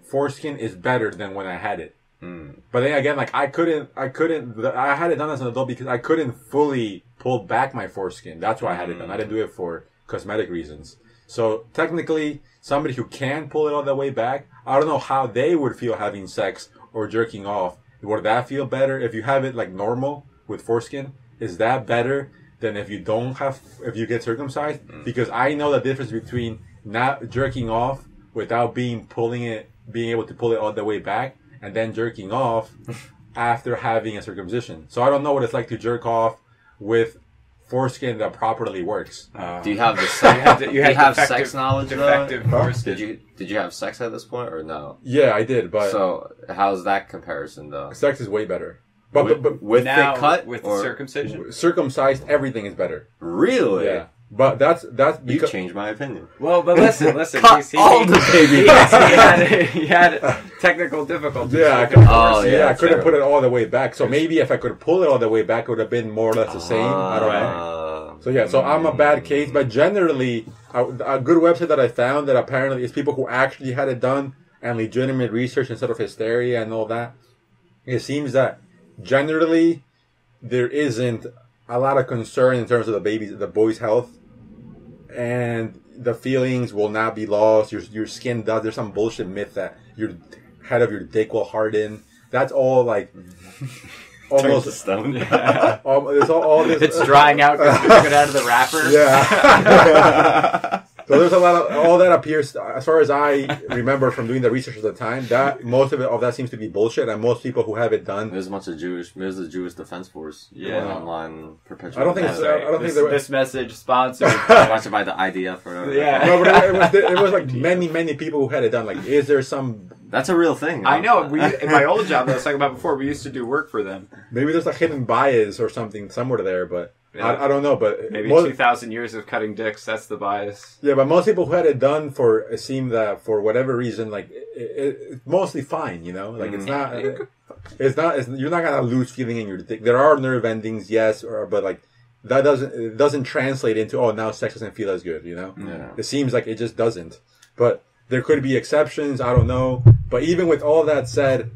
foreskin is better than when I had it. But then again, like, I had it done as an adult because I couldn't fully pull back my foreskin. That's why I had it done. I didn't do it for cosmetic reasons. So technically, somebody who can pull it all the way back, I don't know how they would feel having sex or jerking off. Would that feel better if you have it, like, normal with foreskin? Is that better than if you get circumcised? Because I know the difference between not jerking off without being able to pull it all the way back, and then jerking off after having a circumcision. So I don't know what it's like to jerk off with foreskin that properly works. Do you have the sex? You have sex knowledge though? Foreskin. Did you have sex at this point or no? Yeah, I did. But so how's that comparison though? Sex is way better. But with now, the cut with or circumcision, circumcised, everything is better. Really? Yeah. But that's because you changed my opinion. Well, but listen. All the baby. He had technical difficulties. Yeah, I couldn't put it all the way back. So maybe if I could pull it all the way back, it would have been more or less the same. I don't know. So yeah, so I'm a bad case. But generally, a good website that I found that apparently is people who actually had it done and legitimate research instead of hysteria and all that. It seems that generally there isn't a lot of concern in terms of the boy's health. And the feelings will not be lost. Your skin does. There's some bullshit myth that your head of your dick will harden. That's all, like, almost a stone. It's all this. It's drying out because you took it out of the wrapper. Yeah. So there's a lot of all that appears. As far as I remember from doing the research at the time, that most of that seems to be bullshit, and most people who have it done. There's a bunch of there's the Jewish Defense Force. Online perpetuating. I don't think this message sponsored. Sponsored by the IDF or whatever. Yeah. No, but it was like many people who had it done. Like, is there some That's a real thing. I know. In my old job that I was talking about before, we used to do work for them. Maybe there's a hidden bias or something somewhere there, but I don't know. But maybe 2,000 years of cutting dicks. That's the bias. Yeah, but most people who had it done it seemed that for whatever reason, like it's mostly fine. You know, like it's not. You're not gonna lose feeling in your dick. There are nerve endings, yes, but like that doesn't translate into now sex doesn't feel as good. You know, It seems like it just doesn't. But there could be exceptions. I don't know. But even with all that said,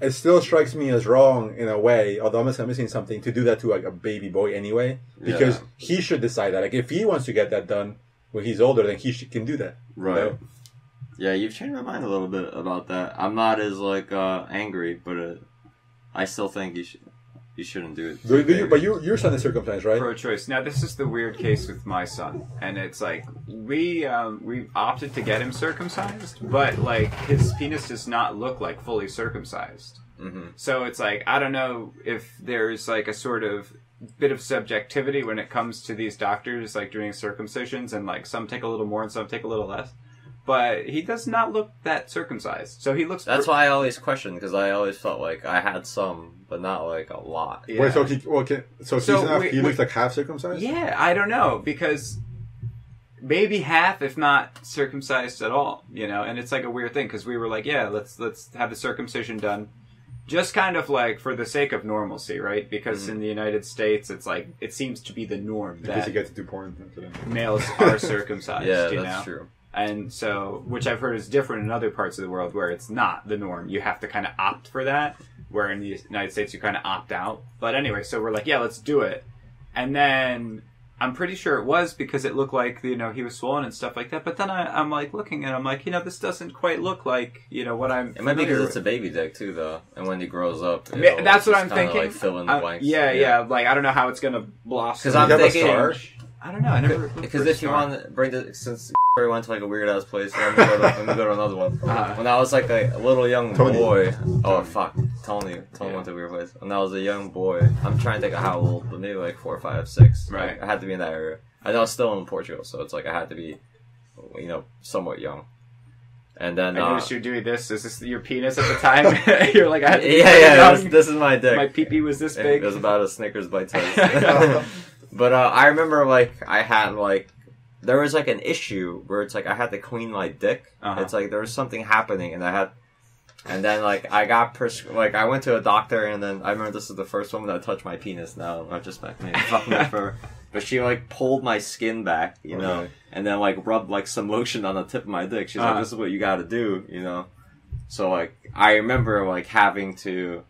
it still strikes me as wrong in a way, although I'm missing something, to do that to like a baby boy anyway. Because he should decide that. Like if he wants to get that done when he's older, then he can do that. Right. You know? Yeah, you've changed my mind a little bit about that. I'm not as like angry, but I still think you shouldn't do it. But your son is circumcised, right? Pro-choice. Now this is the weird case with my son, and it's like we opted to get him circumcised, but like his penis does not look like fully circumcised. Mm-hmm. So it's like I don't know if there's like a sort of bit of subjectivity when it comes to these doctors like doing circumcisions, and like some take a little more and some take a little less. But he does not look that circumcised. So he looks... That's why I always questioned, because I always felt like I had some, but not like a lot. Yeah. Wait, he looks like half circumcised? Yeah, I don't know, because maybe half, if not circumcised at all, you know? And it's like a weird thing, because we were like, yeah, let's have the circumcision done. Just kind of like for the sake of normalcy, right? Because in the United States, it's like, it seems to be the norm that you get to do porn. Males are circumcised, yeah, you that's know? true. And so, which I've heard is different in other parts of the world where it's not the norm. You have to kind of opt for that, where in the United States you kind of opt out. But anyway, so we're like, yeah, let's do it. And then I'm pretty sure it was because it looked like, you know, he was swollen and stuff like that. But then I'm like looking and I'm like, you know, this doesn't quite look like, you know, what I'm... It might be because it's a baby dick too, though. And when he grows up, that's what I'm thinking. Like fill in the blanks. Yeah. Like, I don't know how it's going to blossom. Because I'm thinking... I don't know. I never... Because if you want to bring the... Since... We went to like a weird ass place. Let me go to another one. When I was like a little young boy, Tony went to a weird place. When I was a young boy, I'm trying to think of how old, but maybe like 4, 5, 6. Right. Like, I had to be in that area. I was still in Portugal, so it's like I had to be, you know, somewhat young. And then I noticed you're doing this. Is this your penis at the time? You're like, I had to be this is my dick. My pee-pee was this big. It was about a Snickers bite size. But I remember like I had like. There was like an issue where it's like I had to clean my dick. It's like there was something happening, and then like I got I went to a doctor, and then I remember this is the first woman that touched my penis. Now I just fucking with her, but she like pulled my skin back, you know, and then like rubbed like some lotion on the tip of my dick. She's like, "This is what you got to do," you know. So like I remember like having to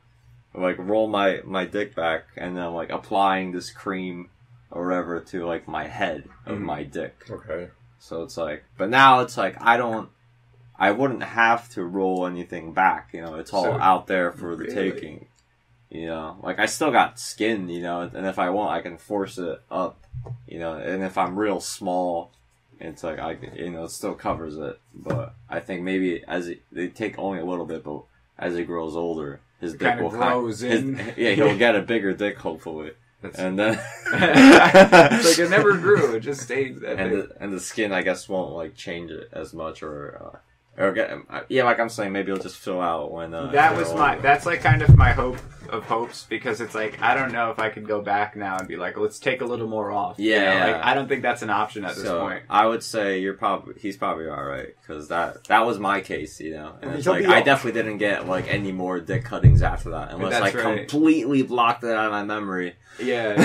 like roll my dick back, and then like applying this cream or whatever to like my head of my dick. Okay. So it's like, but now it's like I wouldn't have to roll anything back, you know, it's all out there for the taking. You know, like I still got skin, you know, and if I want I can force it up, you know, and if I'm real small, it's like it still covers it. But I think maybe they take only a little bit, but as he grows older, his dick will grows in. He'll get a bigger dick hopefully. And then it's like it never grew; it just stayed. And the skin, I guess, won't like change it as much, or like I'm saying, maybe it'll just fill out when. That's like kind of my hope of hopes, because it's like I don't know if I could go back now and be like, let's take a little more off. Yeah, you know? Like I don't think that's an option at this point. I would say he's probably all right, because that was my case, you know. And it's like I definitely didn't get like any more dick cuttings after that, unless I completely blocked it out of my memory. Yeah.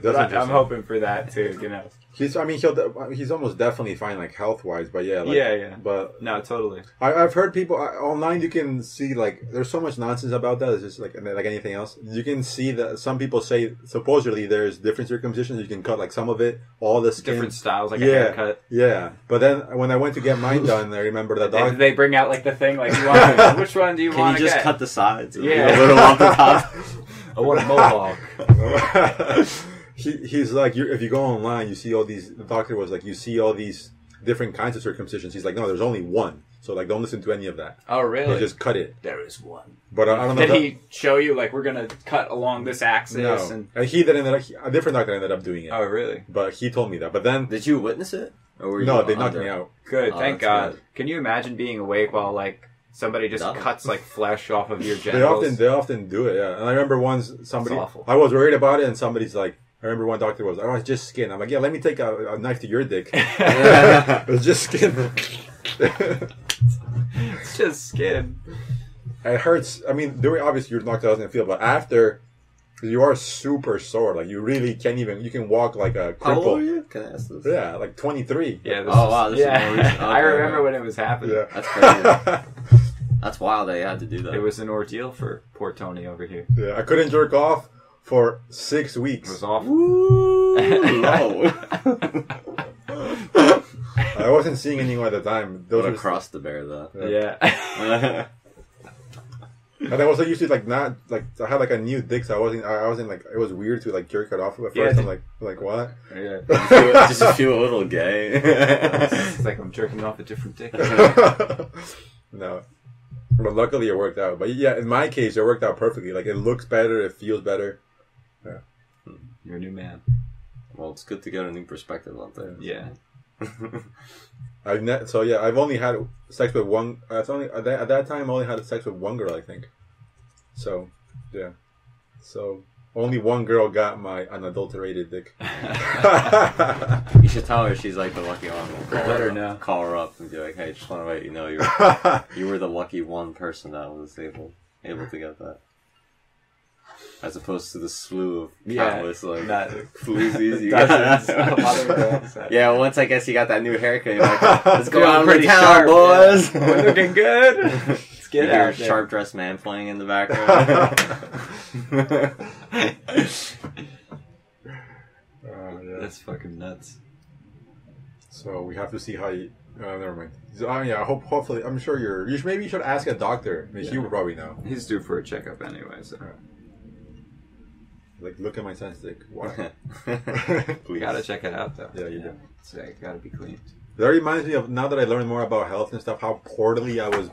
So I'm hoping for that too, you know. He's almost definitely fine, like health wise, but yeah, But no, totally. I've heard people online. You can see like there's so much nonsense about that. It's just like anything else. You can see that some people say supposedly there's different circumcisions. You can cut like some of it, all the skin, different styles, like a haircut. Yeah, but then when I went to get mine done, I remember that dog. They bring out like the thing, like which one do you want? Can you just cut the sides? Yeah, a little off the top. I want a mohawk. He's like, if you go online, you see all these. The doctor was like, you see all these different kinds of circumcisions. He's like, no, there's only one. So like, don't listen to any of that. Oh, really? They just cut it. There is one. But I don't know. Did he show you like we're gonna cut along this axis? No. And a different doctor ended up doing it. Oh, really? But he told me that. But then, did you witness it? No, they knocked me out. Good, thank God. Good. Can you imagine being awake while like somebody just cuts like flesh off of your genitals? They often do it. Yeah, and I remember once somebody. I was worried about it, and somebody's like, I remember one doctor was, "Oh, it's just skin." I'm like, "Yeah, let me take a knife to your dick." It was just skin. It's just skin. It hurts. I mean, during obviously you're knocked out in the field, but after you are super sore. Like you really can't even. You can walk like a cripple. How old are you? Can I ask this? Yeah, like 23. Yeah. Wow. This is more recent. Okay, I remember when it was happening. Yeah. That's crazy. That's wild that you had to do that. It was an ordeal for poor Tony over here. Yeah, I couldn't jerk off for 6 weeks. It was awful. No. I wasn't seeing anyone at the time. Those were across the bear though. Yeah. And I was usually like not like I had like a new dick, so I wasn't like it was weird to like jerk it off at first. Yeah, I'm like what? Yeah. Just feel a little gay. It's like I'm jerking off a different dick. No, but luckily it worked out. But yeah, in my case, it worked out perfectly. Like it looks better, it feels better. Yeah, you're a new man. Well, it's good to get a new perspective on things. Yeah. I've only had sex with one. At that time, I only had sex with one girl, I think. So, yeah. So only one girl got my unadulterated dick. You should tell her she's like the lucky one. Let her know. Call her up and be like, "Hey, just want to let you know you were the lucky one person that was able to get that." As opposed to the slew of countless floozies you got. Yeah, once I guess you got that new haircut, you're like, let's go out to town, boys. Yeah. We're looking good. Let's get out there. Sharp dressed man playing in the background. Yeah. That's fucking nuts. So we have to see how you. Never mind. Yeah, hopefully, I'm sure maybe you should ask a doctor. I mean, he would probably know. He's due for a checkup anyway, so. Like, look at my sense stick. Wow. We gotta check it out, though. Yeah, you do. It's like, gotta be clean. That reminds me of, now that I learned more about health and stuff, how poorly I was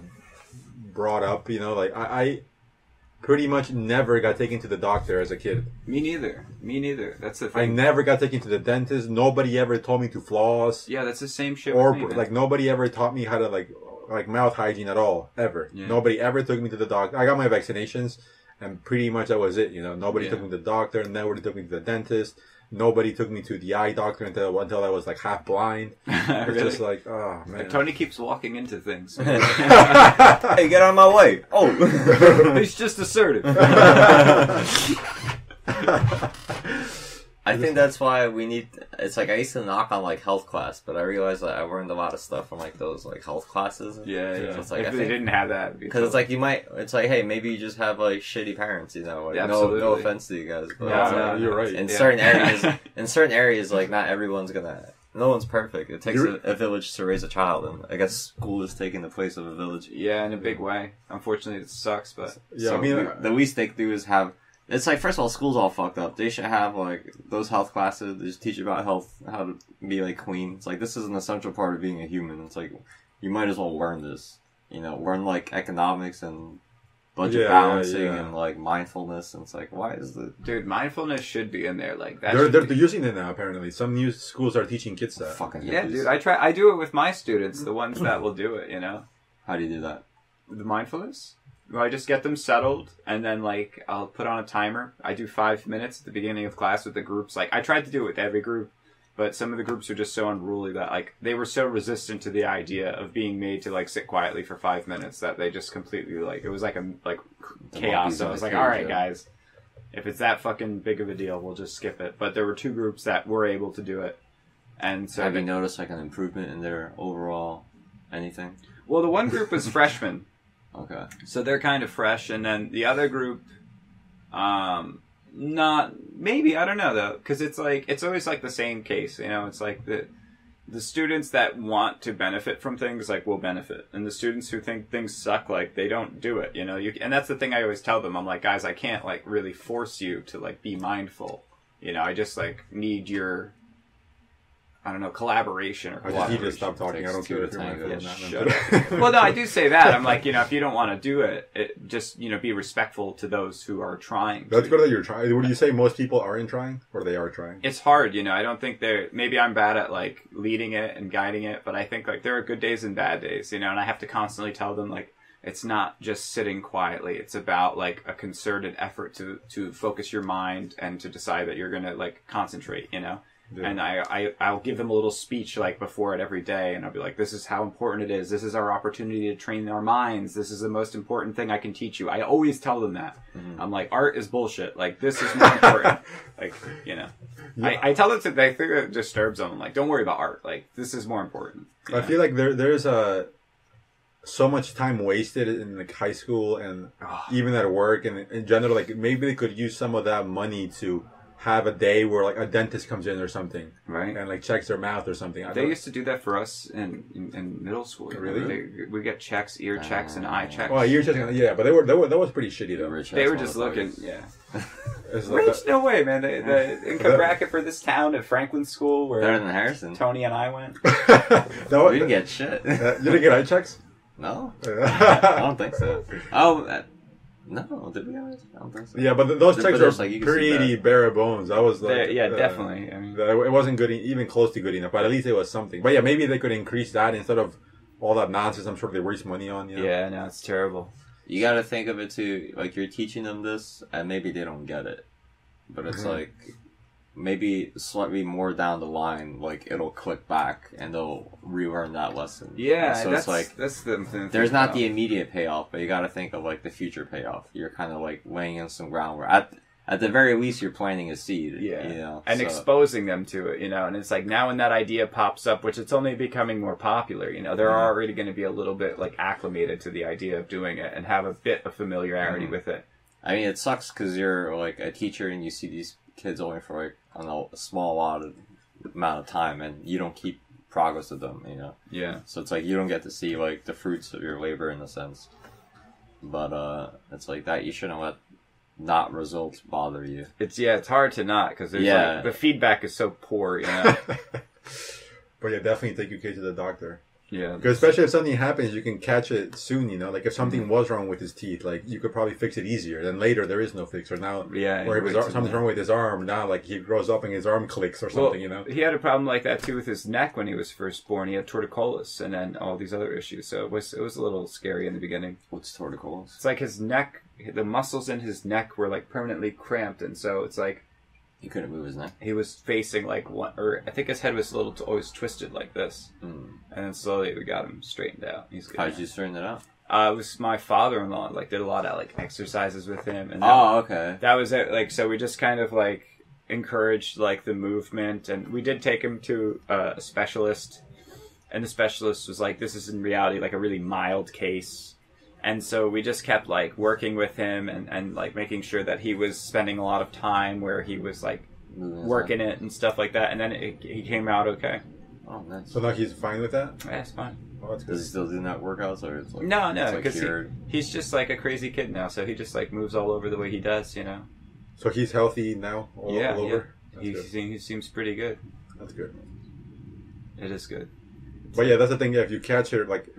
brought up. You know, like, I pretty much never got taken to the doctor as a kid. Me neither. That's the thing. I never got taken to the dentist. Nobody ever told me to floss. Yeah, that's the same shit Or, with me, man. like, nobody ever taught me how to, like mouth hygiene at all. Ever. Yeah. Nobody ever took me to the doctor. I got my vaccinations. And pretty much that was it, you know. Nobody took me to the doctor. Nobody took me to the dentist. Nobody took me to the eye doctor until I was like half blind. It's Really? just like, oh man. Like, Tony keeps walking into things. Hey, get out of my way! Oh, he's just assertive. I think that's why we need. It's like I used to knock on like health class, but I realized that I learned a lot of stuff from like those like health classes. Yeah. So it's like if they didn't have that, because it's like you might. It's like, hey, maybe you just have like shitty parents, you know. Like, Absolutely. No offense to you guys, but No, you're right. In certain areas, like not everyone's gonna. No one's perfect. It takes a village to raise a child, and I guess school is taking the place of a village. Yeah, in a big way. Unfortunately, it sucks, but Yeah, so I mean, the least they can do is have. It's like, first of all, school's all fucked up. They should have, like, those health classes. They just teach you about health, how to be, like, clean. It's like, this is an essential part of being a human. It's like, you might as well learn this. You know, learn, like, economics and budget balancing and, like, mindfulness. And it's like, why is the... Dude, mindfulness should be in there. Like, that they're using it now, apparently. Some new schools are teaching kids that. Fucking hippies. Yeah, dude, I do it with my students, the ones that will do it, you know? How do you do that? The mindfulness? Well, I just get them settled, and then, like, I'll put on a timer. I do 5 minutes at the beginning of class with the groups. Like, I tried to do it with every group, but some of the groups are just so unruly that, like, they were so resistant to the idea of being made to, like, sit quietly for 5 minutes that they just completely, like, it was like chaos. So I was like, all right, guys, if it's that fucking big of a deal, we'll just skip it. But there were 2 groups that were able to do it. And so have you noticed, like, an improvement in their overall anything? Well, the one group was freshmen. Okay. So they're kind of fresh, and then the other group, not maybe, I don't know though, because it's like it's always like the same case, you know. It's like the students that want to benefit from things like will benefit, and the students who think things suck, like they don't do it, you know. And that's the thing I always tell them. I'm like, guys, I can't like really force you to like be mindful, you know. I just like need your I don't know, collaboration or I just need to stop talking. I don't care if you're mindful or not. Shut up. Well, no, I do say that. I'm like, if you don't want to do it, just, be respectful to those who are trying. That's good that you're trying. Would you say most people aren't trying, or they are trying? It's hard, I don't think maybe I'm bad at, like, leading it and guiding it, but I think, like, there are good days and bad days, and I have to constantly tell them, like, it's not just sitting quietly. It's about, like, a concerted effort to focus your mind and to decide that you're going to, like, concentrate, Yeah. And I'll give them a little speech like before it every day, and I'll be like, this is how important it is. This is our opportunity to train our minds. This is the most important thing I can teach you. I always tell them that. Mm-hmm. I'm like, art is bullshit. Like, this is more important. Like, Yeah. I tell them they think it disturbs them. I'm like, don't worry about art. Like, this is more important. I feel like there's so much time wasted in like high school and even at work and in general. Like, maybe they could use some of that money to have a day where like a dentist comes in or something, right, and like checks their mouth or something. They used to do that for us in middle school. Really? We get checks, ear checks, and eye checks. Oh, ear checks, yeah, but that was pretty shitty though. They were just looking, yeah. Like no way, man. The income bracket for this town at Franklin School, where better than Harrison, Tony and I went. No, we didn't get shit. You didn't get eye checks? No, I don't think so. Oh. No, did we? I don't think so. Yeah, but those checks are like, pretty bare bones. I was like, definitely. I mean, it wasn't good, even close to good enough. But at least it was something. But yeah, maybe they could increase that instead of all that nonsense. I'm sure they waste money on. Yeah, no, it's terrible. You got to think of it too. Like, you're teaching them this, and maybe they don't get it, but it's like maybe slightly more down the line, like it'll click back and they'll relearn that lesson. Yeah, so that's it's like that's the thing. There's not the immediate payoff, but you got to think of like the future payoff. You're kind of like laying in some groundwork. At the very least, you're planting a seed. Yeah, and exposing them to it. And it's like now when that idea pops up, which it's only becoming more popular. They're already going to be a little bit like acclimated to the idea of doing it and have a bit of familiarity with it. I mean, it sucks because you're like a teacher and you see these kids only for like a small amount of time, and you don't keep progress with them. Yeah. So it's like you don't get to see like the fruits of your labor in a sense. But it's like that you shouldn't let not results bother you. It's hard to not because there's like the feedback is so poor. But yeah, definitely take your kid to the doctor. Yeah, because especially if something happens, you can catch it soon. Like if something was wrong with his teeth, like you could probably fix it easier. Then later there is no fix, or now, or if something's wrong with his arm, now like he grows up and his arm clicks or something. He had a problem like that too with his neck when he was first born. He had torticollis and then all these other issues. So it was a little scary in the beginning. What's torticollis? It's like his neck, the muscles in his neck were like permanently cramped, and so it's like. He couldn't move his neck. He was facing like one, or I think his head was always twisted like this. And then slowly we got him straightened out. He's good. How did you straighten it out? It was my father-in-law. Like did a lot of like exercises with him. And okay. That was it. Like so, we just kind of like encouraged like the movement, and we did take him to a specialist, and the specialist was like, "This is in reality like a really mild case." And so we just kept like working with him and like making sure that he was spending a lot of time where he was like working it and stuff like that. And then he came out okay. Oh, nice. So now he's fine with that? Yeah, it's fine. Oh, that's good. Does he still do that workouts? Or it's like, no, because he's just like a crazy kid now. So he just like moves all over the way he does, So he's healthy now all over? Yeah. He seems pretty good. That's good. It is good. But yeah, that's the thing. Yeah, if you catch it like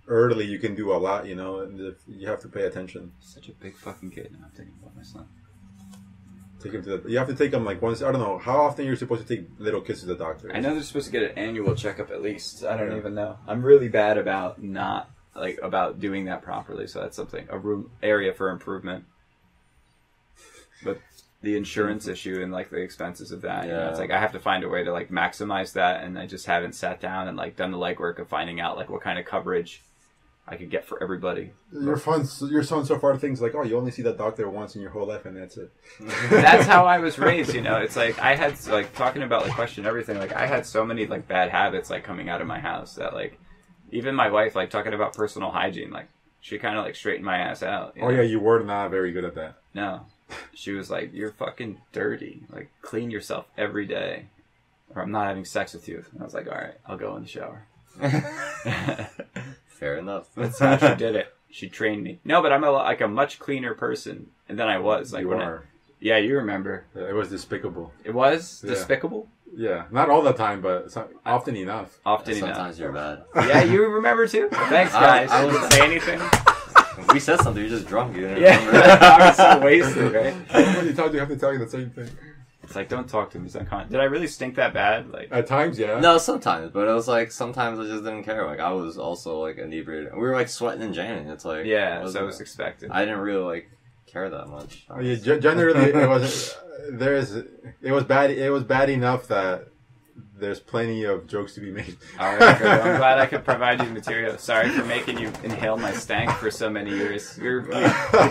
early, you can do a lot, and if you have to pay attention. Such a big fucking kid. Now I'm thinking about my son. Take him to you have to take him like once. I don't know how often you're supposed to take little kids to the doctor. I know they're supposed to get an annual checkup at least. I don't even know. I'm really bad about about doing that properly. So that's something area for improvement. But the insurance issue and like the expenses of that, it's like I have to find a way to like maximize that, and I just haven't sat down and like done the legwork of finding out like what kind of coverage I could get for everybody. Your son so far thinks like, oh, you only see that doctor once in your whole life and that's it. That's how I was raised, It's like I had like talking about like question everything. Like I had so many like bad habits like coming out of my house that like even my wife like talking about personal hygiene, like she kind of like straightened my ass out. Oh yeah, you were not very good at that. No, she was like, you're fucking dirty. Like clean yourself every day, or I'm not having sex with you. And I was like, all right, I'll go in the shower. Fair enough. That's how she did it. She trained me. No, but I'm a much cleaner person than I was. Like you when are. Yeah, you remember. It was despicable. It was despicable. Yeah, not all the time, but often enough. Often Sometimes enough. Sometimes you're bad. Yeah, you remember too? Thanks, guys. I I was- didn't say anything. We said something. You're just drunk. You didn't Yeah, remember. I was so wasted, right? How many times do you have to tell you the same thing? It's like, don't talk to me. Did I really stink that bad? Like, At times, yeah. No, sometimes, but it was like sometimes I just didn't care. Like I was also like inebriated. We were like sweating and jamming. It's like yeah, so it was expected. I didn't really like care that much. Yeah, generally, it wasn't. It was bad. It was bad enough that there's plenty of jokes to be made. All right, good. I'm glad I could provide you material. Sorry for making you inhale my stank for so many years. You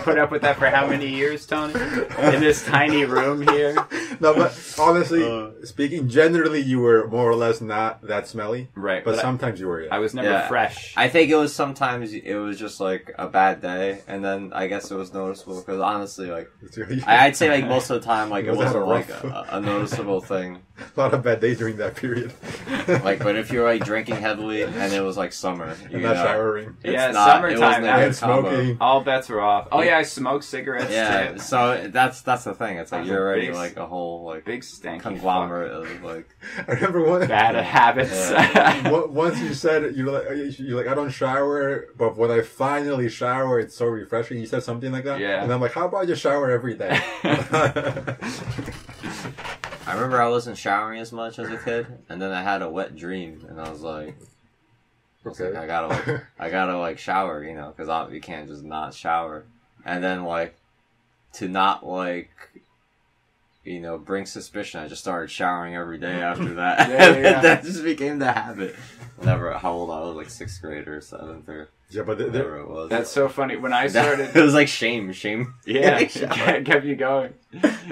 put up with that for how many years, Tony? In this tiny room here? No, but honestly, speaking, generally you were more or less not that smelly. Right. But sometimes you were, yeah. I was never fresh. I think it was sometimes it was just like a bad day, and then I guess it was noticeable because honestly, like I'd say like most of the time, like it wasn't like a noticeable thing. A lot of bad days during that period. Like, but if you're like drinking heavily and it was like summer, and not showering. Yeah, not, summertime. And smoking. All bets were off. Oh yeah, I smoked cigarettes. Yeah, too. so that's the thing. It's like That's you're a already big- like a whole like Big stanky conglomerate of like. I remember one. bad habits. Once you said you're like I don't shower, but when I finally shower, it's so refreshing. You said something like that, Yeah. And I'm like, how about I just shower every day? I remember I wasn't showering as much as a kid, and then I had a wet dream, and I was like, Okay. I gotta like shower, you know, because you can't just not shower, and then like to not like. You know, bring suspicion. I just started showering every day after that. Yeah. That just became the habit. Whenever, how old I was, like 6th grade or 7th or Yeah, but whatever it was. That's so funny. When I started, it was like shame. yeah, Shower. it kept you going.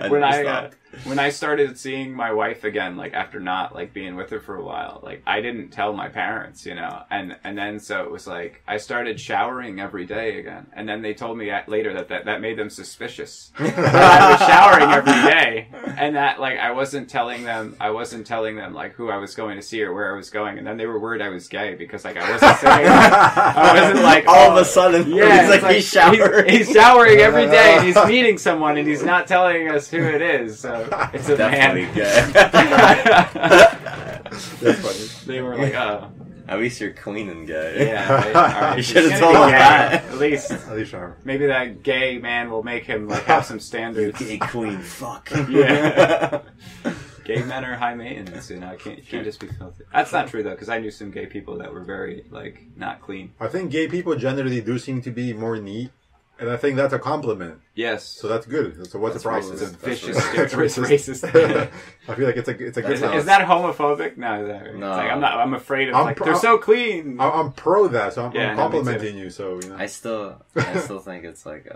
I When I started seeing my wife again, like after not like being with her for a while, like I didn't tell my parents, you know, and then so it was like I started showering every day again, and then they told me later that made them suspicious. That I was showering every day, and that like I wasn't telling them like who I was going to see or where I was going, and then they were worried I was gay because like I wasn't saying I wasn't like all of a sudden, yeah, it's like he's showering. He's showering every day, and he's meeting someone, and he's not telling us who it is. So it's a Definitely man. gay. that's funny. They were like, oh, At least you're clean and gay. yeah. Right, all right. You He's should have gonna told be him gay. that. At least At least shower. maybe that gay man will make him like have some standards. Gay queen, fuck. Yeah. Gay men are high maintenance, you know. You can't just be filthy. That's not true though, because I knew some gay people that were very like not clean. I think gay people generally do seem to be more neat, and I think that's a compliment. Yes. So that's good. So what's the problem? It's a vicious, That's racist. I feel like it's a good Is sign. that homophobic? No, is that right? No. It's like, I'm afraid of I'm like pro- they're so clean. I'm pro that, so I'm Yeah, no, me complimenting you. So you know, I still think it's like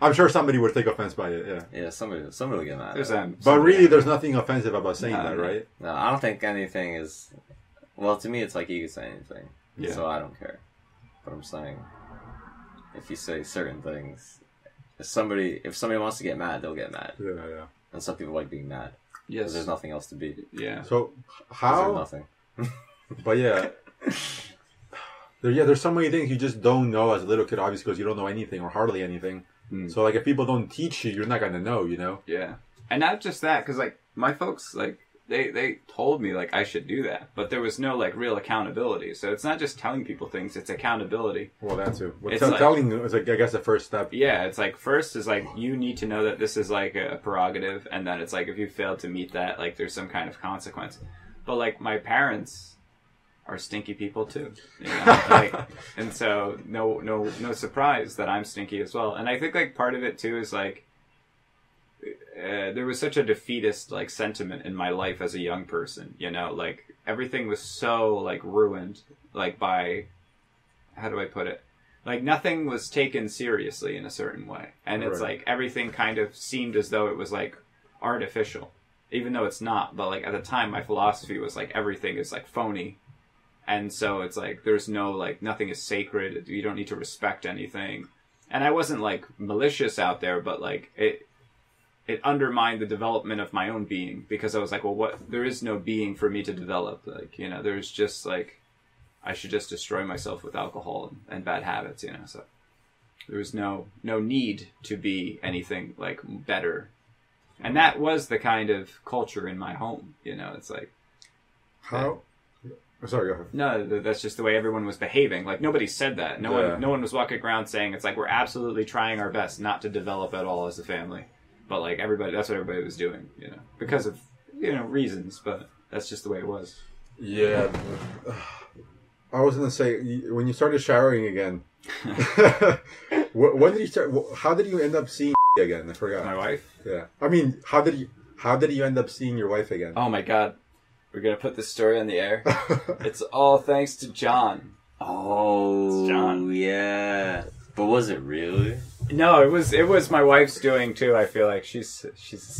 I'm sure somebody would take offense by it. Yeah, somebody will get mad. There's but really, there's nothing offensive about saying No, that, no. right? No, I don't think anything is. Well, to me, it's like you can say anything, Yeah. so I don't care. But I'm saying, if you say certain things, if somebody wants to get mad, they'll get mad, Yeah. and some people like being mad Yes. because there's nothing else to be. Yeah. So 'Cause how? there's nothing. But yeah. There's so many things you just don't know as a little kid, obviously, because you don't know anything or hardly anything. Mm. So, like, if people don't teach you, you're not going to know, you know? Yeah. And not just that, because like my folks, like they told me like I should do that, but there was no like real accountability. So it's not just telling people things; it's accountability. Well, that too. Well, It's like- telling is, like, I guess, the first step. Yeah, it's like first is like you need to know that this is like a prerogative, and then it's like if you fail to meet that, like there's some kind of consequence. But like my parents are stinky people too, you know? Like, and so no surprise that I'm stinky as well. And I think like part of it too is like there was such a defeatist like sentiment in my life as a young person, you know, like everything was so like ruined, like by, how do I put it? Like nothing was taken seriously in a certain way. And it's Right. like everything kind of seemed as though it was like artificial, even though it's not. But like at the time my philosophy was like everything is like phony. And so it's like there's no like nothing is sacred. You don't need to respect anything. And I wasn't like malicious out there, but like it undermined the development of my own being, because I was like, well, there is no being for me to develop. Like, you know, there's just like, I should just destroy myself with alcohol and bad habits, you know, so there was no need to be anything like better. And that was the kind of culture in my home, you know, it's like, How? Sorry, go ahead. No, that's just the way everyone was behaving. Like, nobody said that. No one was walking around saying, it's like, we're absolutely trying our best not to develop at all as a family. But, like, that's what everybody was doing, because of, reasons, but that's just the way it was. Yeah. I was going to say, when you started showering again, when did you start, how did you end up seeing again? I forgot. My wife? Yeah. I mean, how did you end up seeing your wife again? Oh, my God. We're going to put this story on the air. It's all thanks to John. Oh, it's John. Yeah. But was it really? No, it was my wife's doing too. I feel like she's.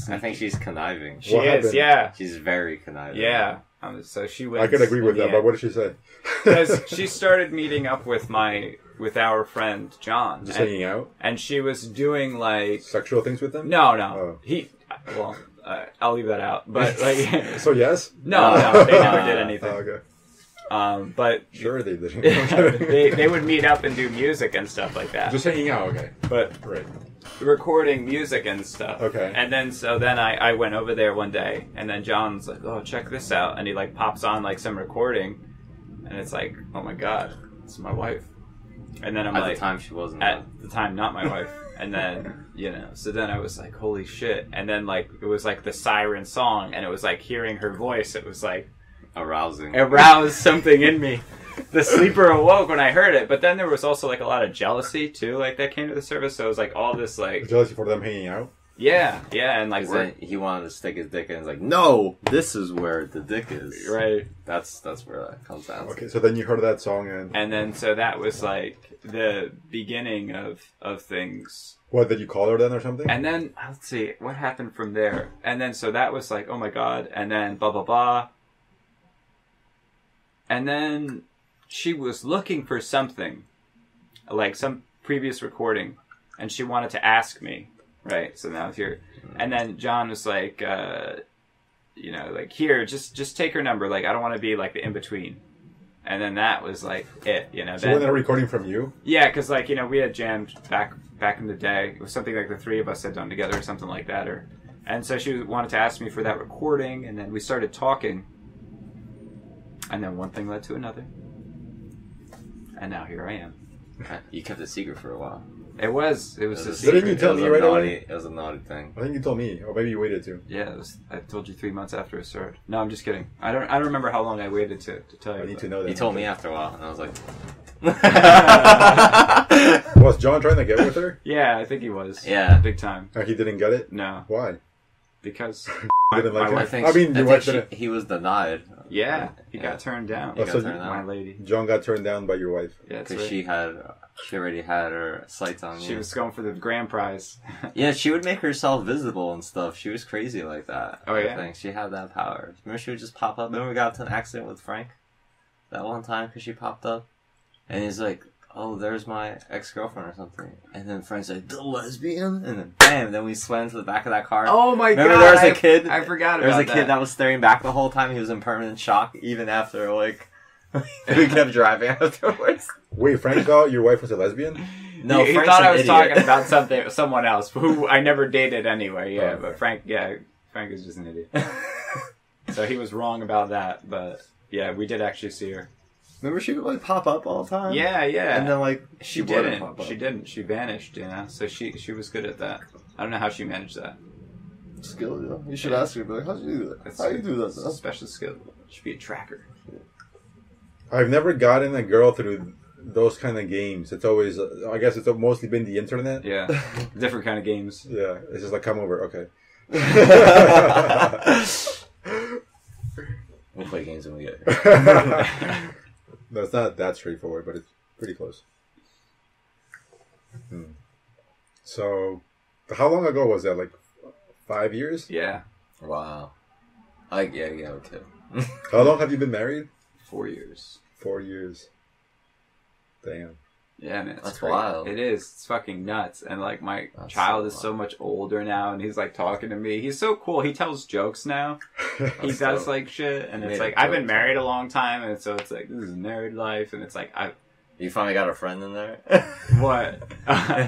I think she's conniving. She is, yeah. She's very conniving. Yeah. So she went. I could agree with that, but what did she say? Because she started meeting up with our friend John, just hanging out, and she was doing like sexual things with him. No. Oh. I'll leave that out. But like, so yes, no, they never did anything. Okay. But sure they did. they would meet up and do music and stuff like that. Just hanging out, okay. But right. Recording music and stuff. Okay. And then I went over there one day, and then John's like, "Oh, check this out," and he like pops on like some recording, and it's like, "Oh my God, it's my wife." And then I'm at like, the time she wasn't. At the time, not my wife. And then so then I was like, "Holy shit!" And then like it was like the siren song, and it was like hearing her voice. It was like aroused something in me. The sleeper awoke when I heard it, but then there was also like a lot of jealousy too, like that came to the surface. So it was like all this like jealousy for them hanging out. Yeah, and like he wanted to stick his dick in. It's like, no, this is where the dick is. Right. That's where that comes down. Okay, so then you heard that song and then so that was like the beginning of things. What, did you call her then or something? And then let's see what happened from there. And then so that was like, oh my God, and then blah blah blah. And then she was looking for something, like some previous recording, and she wanted to ask me, right? So now it's here. And then John was like, like, here, just take her number. Like, I don't want to be like the in-between. And then that was like it, So when they're recording from you? Yeah, because like, we had jammed back in the day. It was something like the three of us had done together or something like that. And so she wanted to ask me for that recording, and then we started talking. And then one thing led to another. And now here I am. You kept it secret for a while. It was a secret. Didn't you tell me right away? It was a naughty thing. I think you told me, or maybe you waited to. Yeah, I told you 3 months after it started. No, I'm just kidding. I don't remember how long I waited to tell you. I need to know that. You told me after a while, and I was like... Was John trying to get with her? Yeah, I think he was. Yeah. Big time. He didn't get it? No. Why? Because didn't like wife, your wife didn't. He was denied. Yeah, he got turned down. My lady. John got turned down by your wife. Yeah, because she already had her sights on you. She was going for the grand prize. Yeah, she would make herself visible and stuff. She was crazy like that. Oh yeah, I think she had that power. Remember, she would just pop up. Remember, we got into an accident with Frank that one time because she popped up, and he's like, "Oh, there's my ex-girlfriend or something." And then Frank's like, "The lesbian?" And then bam, then we swam to the back of that car. Oh my God. Remember there was a kid? I forgot about that. There was a kid that was staring back the whole time. He was in permanent shock even after, like, we kept driving afterwards. Wait, Frank thought your wife was a lesbian? No, he thought I was talking about someone else who I never dated anyway. Yeah, but Frank is just an idiot. So he was wrong about that, but yeah, we did actually see her. Remember, she would like pop up all the time. Yeah. And then like she didn't. Pop up. She didn't. She vanished. So she was good at that. I don't know how she managed that. Skill, yeah. You should ask her. Be like, how'd you do that? How you do that? It's a special skill. Should be a tracker. I've never gotten a girl through those kind of games. It's always, I guess, it's mostly been the internet. Yeah, different kind of games. Yeah, it's just like, come over, okay. We'll play games when we get here. No, it's not that straightforward, but it's pretty close. So, how long ago was that? Like 5 years? Yeah. Wow. Okay. How long have you been married? 4 years. 4 years. Damn. Yeah, man. That's wild. It is. It's fucking nuts. And like my child is so much older now, and he's like talking to me. He's so cool. He tells jokes now. He does like shit, and it's like I've been married a long time, and so it's like this is married life, and it's like You finally got a friend in there? What?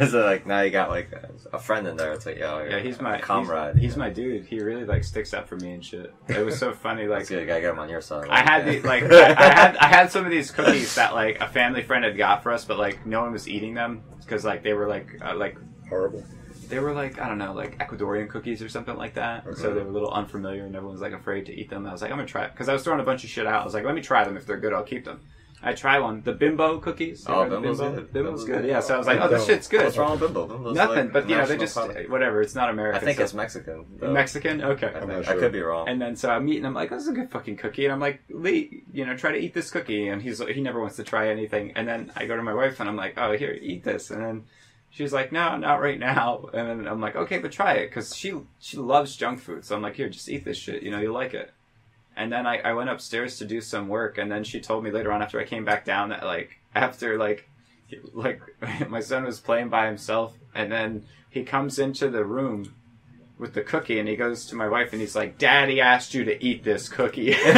So like now you got like a friend in there. It's like yeah, he's my comrade. He's my dude. He really like sticks up for me and shit. It was so funny. Like, that's good. You gotta get him on your side. I had I had some of these cookies that like a family friend had got for us, but like no one was eating them because like they were like horrible. They were like, I don't know, like Ecuadorian cookies or something like that. Okay. So they were a little unfamiliar and everyone was like afraid to eat them. I was like, I'm gonna try it because I was throwing a bunch of shit out. I was like, let me try them. If they're good, I'll keep them. I try one. The Bimbo cookies. Oh, Bimbo's good. Bimbo's good. Yeah, so I was like, oh, this shit's good. What's wrong with Bimbo? Bimbo's nothing, like but you know, they just whatever. It's not American. I think it's Mexican. Though. Mexican? Okay. I could be wrong. And then so I'm eating. I'm like, this is a good fucking cookie. And I'm like, Lee, you know, try to eat this cookie. And he never wants to try anything. And then I go to my wife and I'm like, oh, here, eat this. And then she's like, no, not right now. And then I'm like, okay, but try it because she loves junk food. So I'm like, here, just eat this shit. You know, you'll like it. And then I went upstairs to do some work, and then she told me later on after I came back down that after my son was playing by himself, and then he comes into the room with the cookie, and he goes to my wife, and he's like, Daddy asked you to eat this cookie. And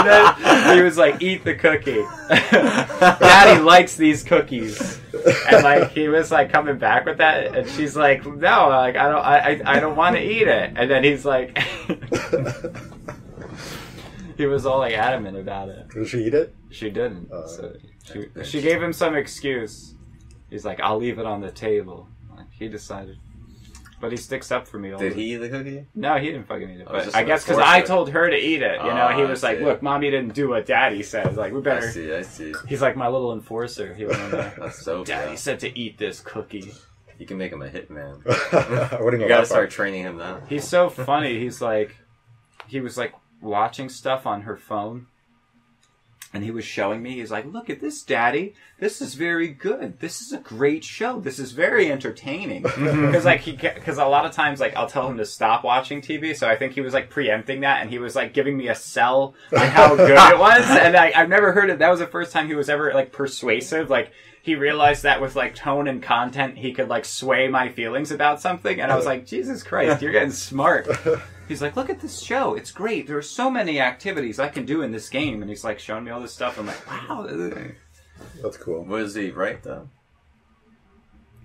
then he was like, eat the cookie. Daddy likes these cookies. And like he was like coming back with that, and she's like, no, like I don't want to eat it. And then he's like, he was all like adamant about it. Did she eat it? She didn't. So she gave him some excuse. He's like, I'll leave it on the table. Like, he decided. But he sticks up for me. Did he eat the cookie? No, he didn't fucking eat it. But I guess because I told her to eat it. You know, he was like, look, Mommy didn't do what Daddy said. Like, we better... I see. He's like my little enforcer. He went in there. That's so Daddy said to eat this cookie. You can make him a hitman. You gotta start training him now. He's so funny. He's like... He was like watching stuff on her phone. And he was showing me, he's like, look at this, Daddy. This is very good. This is a great show. This is very entertaining. Because a lot of times, like, I'll tell him to stop watching TV. So I think he was, like, preempting that. And he was, like, giving me a sell on how good it was. And I've never heard it. That was the first time he was ever, like, persuasive. Like, he realized that with, like, tone and content, he could, like, sway my feelings about something. And I was like, Jesus Christ, you're getting smart. He's like, look at this show. It's great. There are so many activities I can do in this game. And he's like showing me all this stuff. I'm like, wow. That's cool. What is he right though?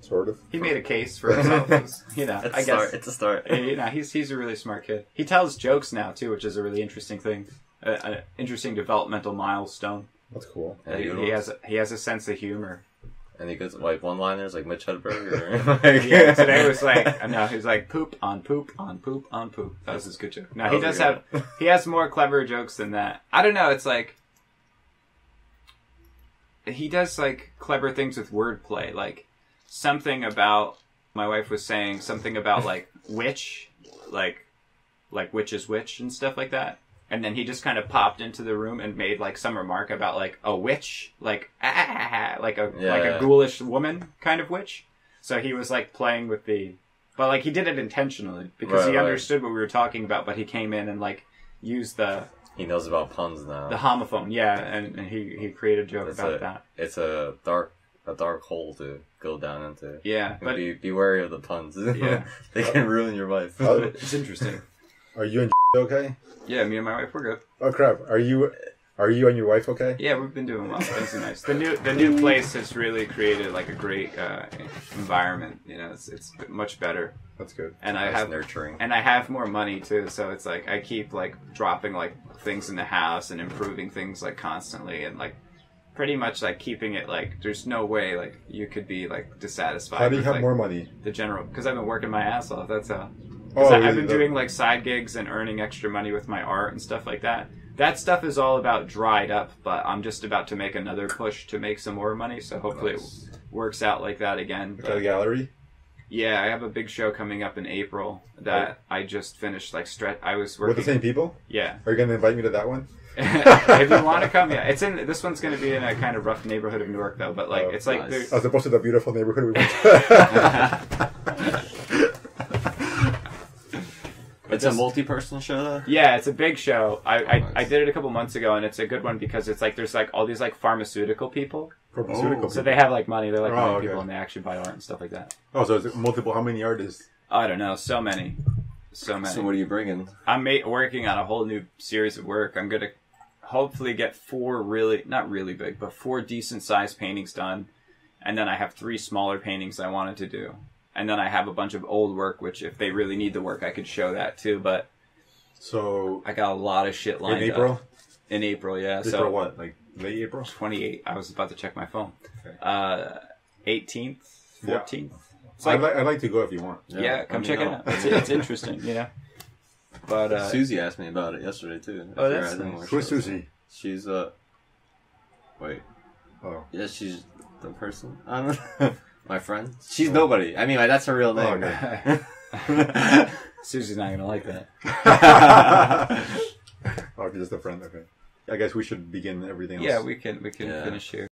Sort of. He made a case for himself. You know, I guess. It's a start. You know, he's a really smart kid. He tells jokes now too, which is a really interesting thing. An interesting developmental milestone. That's cool. He has a sense of humor. And he goes like one-liners like Mitch Hedberg. Yeah, today was like no, he's like poop on poop on poop on poop. That was his good joke. No, he has more clever jokes than that. I don't know. It's like he does like clever things with wordplay, like something about my wife was saying something about like witch, like witch is witch and stuff like that. And then he just kind of popped into the room and made like some remark about like a witch, like a ghoulish woman kind of witch. So he was like playing with but like he did it intentionally because he understood what we were talking about. But he came in and like used he knows about puns now. The homophone, yeah, and he created a joke about that. It's a dark hole to go down into. Yeah, but be wary of the puns. Yeah, they can ruin your life. It's interesting. Are you and okay? Yeah, me and my wife, we're good. Oh crap! Are you and your wife okay? Yeah, we've been doing well. Things are nice. The new place has really created like a great environment. You know, it's much better. That's good. And I have nurturing. And I have more money too, so it's like I keep like dropping like things in the house and improving things like constantly and like pretty much like keeping it like there's no way like you could be like dissatisfied. How do you have like, more money? The general because I've been working my ass off. That's how. I've been doing like side gigs and earning extra money with my art and stuff like that. That stuff is all about dried up, but I'm just about to make another push to make some more money, so hopefully it works out like that again. At a gallery? Yeah, I have a big show coming up in April that I just finished. Like I was working with the same people. Yeah. Are you going to invite me to that one? If you want to come, yeah. This one's going to be in a kind of rough neighborhood of Newark, though. But like, it's like nice. As opposed to the beautiful neighborhood we went to. It's a multi-person show, though? Yeah, it's a big show. I did it a couple months ago, and it's a good one because it's like there's like all these like pharmaceutical people. So they have like money. They're like money people, and they actually buy art and stuff like that. Oh, so it's multiple. How many artists? I don't know. So many. So what are you bringing? I'm working on a whole new series of work. hopefully get 4 not really big, but 4 decent sized paintings done. And then I have 3 smaller paintings I wanted to do. And then I have a bunch of old work, which if they really need the work, I could show that too. But so I got a lot of shit lined in April? up. In April, yeah. April so what? Like late April? 28. I was about to check my phone. Okay. 18th, 14th. Yeah. I'd like to go if you want. Yeah, come check it out. It's interesting, you know. But Susie asked me about it yesterday too. Oh, that's nice. Who's Susie? She's wait. Oh. Yeah, she's the person. I don't know. My friend. She's nobody. I mean, like, that's her real name. Oh, okay. Susie's not gonna like that. Oh, just a friend. Okay. I guess we should begin everything else. Yeah, we can finish here.